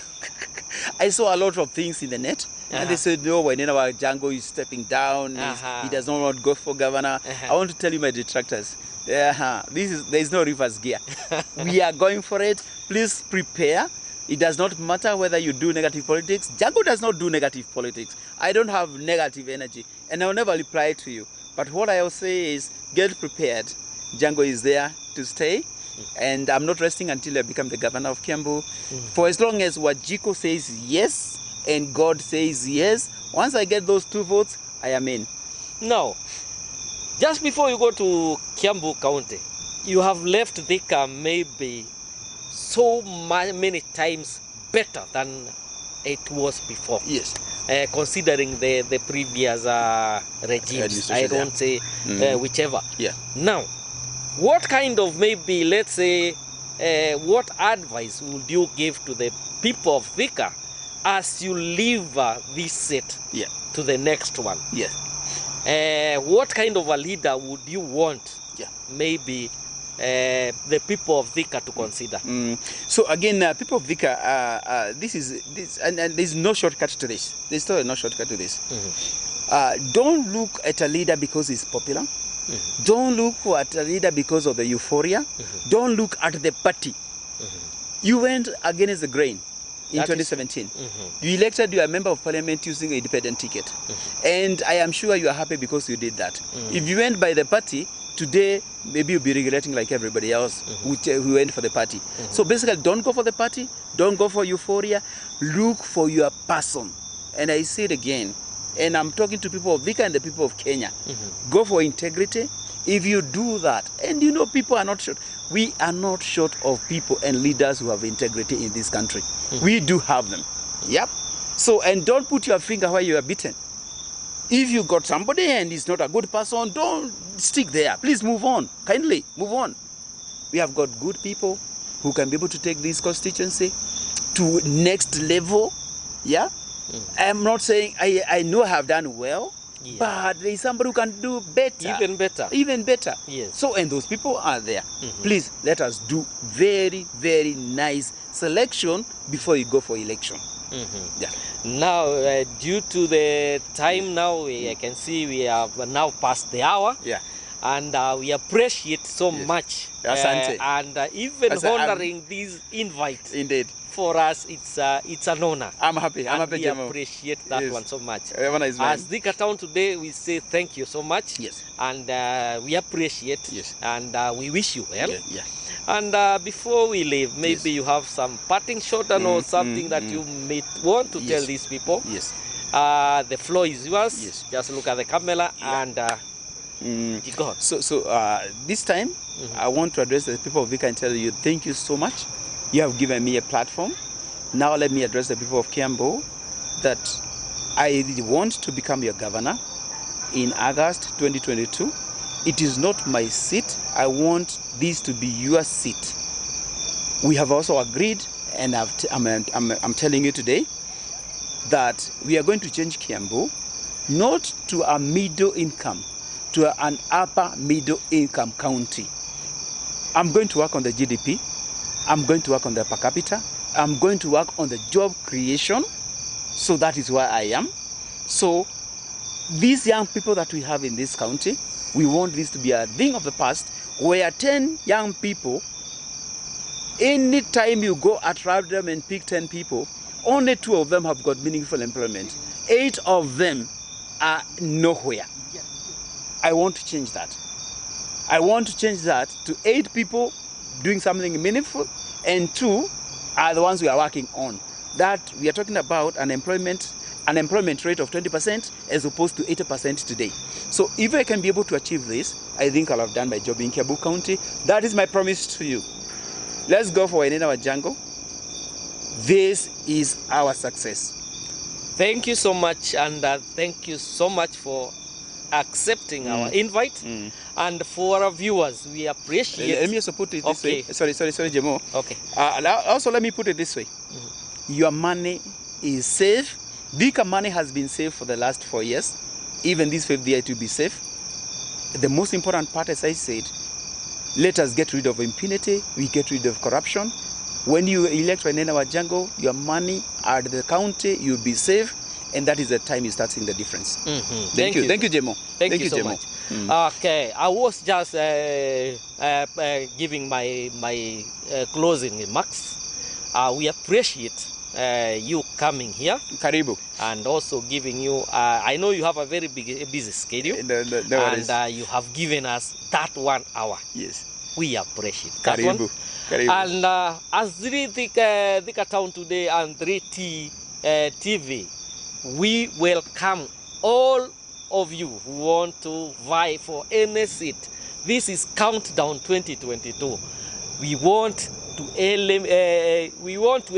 a lot of things in the net, and they said, no, Wainaina Wajungle is stepping down, he does not want to go for governor. I want to tell you, my detractors, there is no reverse gear. We are going for it. Please prepare. It does not matter whether you do negative politics. Jungle does not do negative politics. I don't have negative energy, and I'll never reply to you. But what I will say is, get prepared. Jungle is there to stay. And I'm not resting until I become the governor of Kiambu. For as long as Wajiko says yes and God says yes, once I get those 2 votes, I am in. Now, just before you go to Kiambu County, you have left Thika maybe so many times better than it was before. Yes. Considering the previous regimes, I don't say whichever. Yeah. Now, what kind of, maybe, let's say, what advice would you give to the people of Thika as you leave this seat to the next one? Yes. What kind of a leader would you want, maybe, the people of Thika to consider? So again, people of Thika, and there's no shortcut to this. There's still no shortcut to this. Don't look at a leader because he's popular. Don't look at a leader because of the euphoria. Don't look at the party. You went against the grain in 2017. You elected your member of parliament using an independent ticket. And I am sure you are happy because you did that. If you went by the party, today maybe you'll be regretting like everybody else who went for the party. So basically, don't go for the party. Don't go for euphoria. Look for your person. And I say it again. And I'm talking to people of Thika and the people of Kenya. Go for integrity. If you do that, and you know, people are not short. We are not short of people and leaders who have integrity in this country. We do have them. Yep. So, and don't put your finger where you are beaten. If you got somebody and he's not a good person, don't stick there. Please move on. Kindly move on. We have got good people who can be able to take this constituency to next level. Yeah. I'm not saying I know I have done well, but there is somebody who can do better. Even better. Even better. Yes. So, and those people are there. Please, let us do very, very nice selection before you go for election. Yeah. Now, due to the time now, I can see we have now passed the hour. Yeah. And we appreciate so much. And even honoring this invite. Indeed. For us, it's an honor. I'm happy. I'm happy. We appreciate that one so much. As Thika Town today, we say thank you so much. Yes. And we appreciate. Yes. And we wish you well. Yeah. And before we leave, maybe you have some parting shot or something that you may want to tell these people. Yes. The floor is yours. Yes. Just look at the camera and you go. So this time, I want to address the people of Thika and tell you thank you so much. You have given me a platform. Now let me address the people of Kiambu that I want to become your governor in August 2022. It is not my seat. I want this to be your seat. We have also agreed, and I'm telling you today, that we are going to change Kiambu not to a middle income, to an upper middle income county. I'm going to work on the GDP. I'm going to work on the per capita. I'm going to work on the job creation. So that is where I am. So these young people that we have in this county, we want this to be a thing of the past, where 10 young people, anytime you go at random and pick 10 people, only 2 of them have got meaningful employment. 8 of them are nowhere. I want to change that. I want to change that to 8 people doing something meaningful, and 2 are the ones we are working on. that we are talking about an employment rate of 20% as opposed to 80% today. So if I can be able to achieve this, I think I'll have done my job in Kiambu County. That is my promise to you. Let's go for Wainaina Wajungle. This is our success. Thank you so much, and thank you so much for accepting our invite. And for our viewers, we appreciate. Let me also put it this way. Sorry, Jemo. Okay. Also, let me put it this way. Your money is safe. Thika money has been safe for the last 4 years. Even this 5th year it will be safe. The most important part, as I said, let us get rid of impunity. We get rid of corruption. When you elect Wainaina Wajungle, your money at the county, you'll be safe. And that is the time you start seeing the difference. Thank you, Jemo. Thank you so Jemo. much. Okay, I was just giving my closing remarks. We appreciate you coming here. Karibu. And also giving you, I know you have a very busy schedule. No worries. And you have given us that 1 hour. Yes. We appreciate that Karibu. one. Karibu. And as Thika Town Today and 3T TV, we welcome all of you who want to vie for any seat. This is Countdown 2022. We want to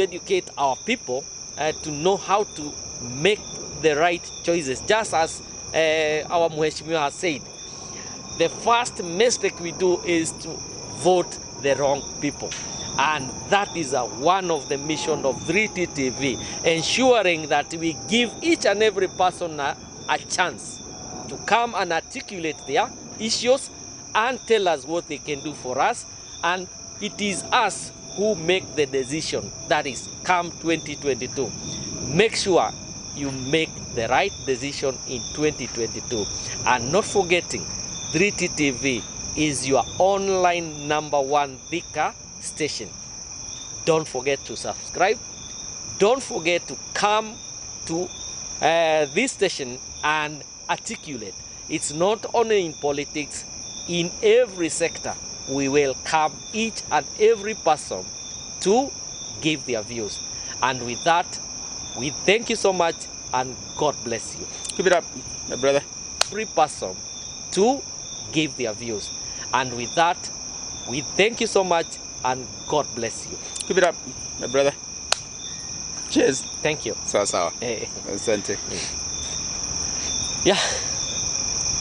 educate our people to know how to make the right choices. Just as our Mheshimiwa has said, the first mistake we do is to vote the wrong people. And that is one of the mission of 3T TV, ensuring that we give each and every person a chance to come and articulate their issues and tell us what they can do for us. And it is us who make the decision. That is, come 2022. Make sure you make the right decision in 2022. And not forgetting, 3T TV is your online #1 Thika station. Don't forget to subscribe. Don't forget to come to this station and articulate. It's not only in politics, in every sector. We welcome each and every person to give their views. And with that, we thank you so much and God bless you. Keep it up, my brother. Every person to give their views. And with that, we thank you so much and God bless you. Keep it up, my brother. Cheers. Thank you. Sawa sawa. Hey. Asante. Yeah.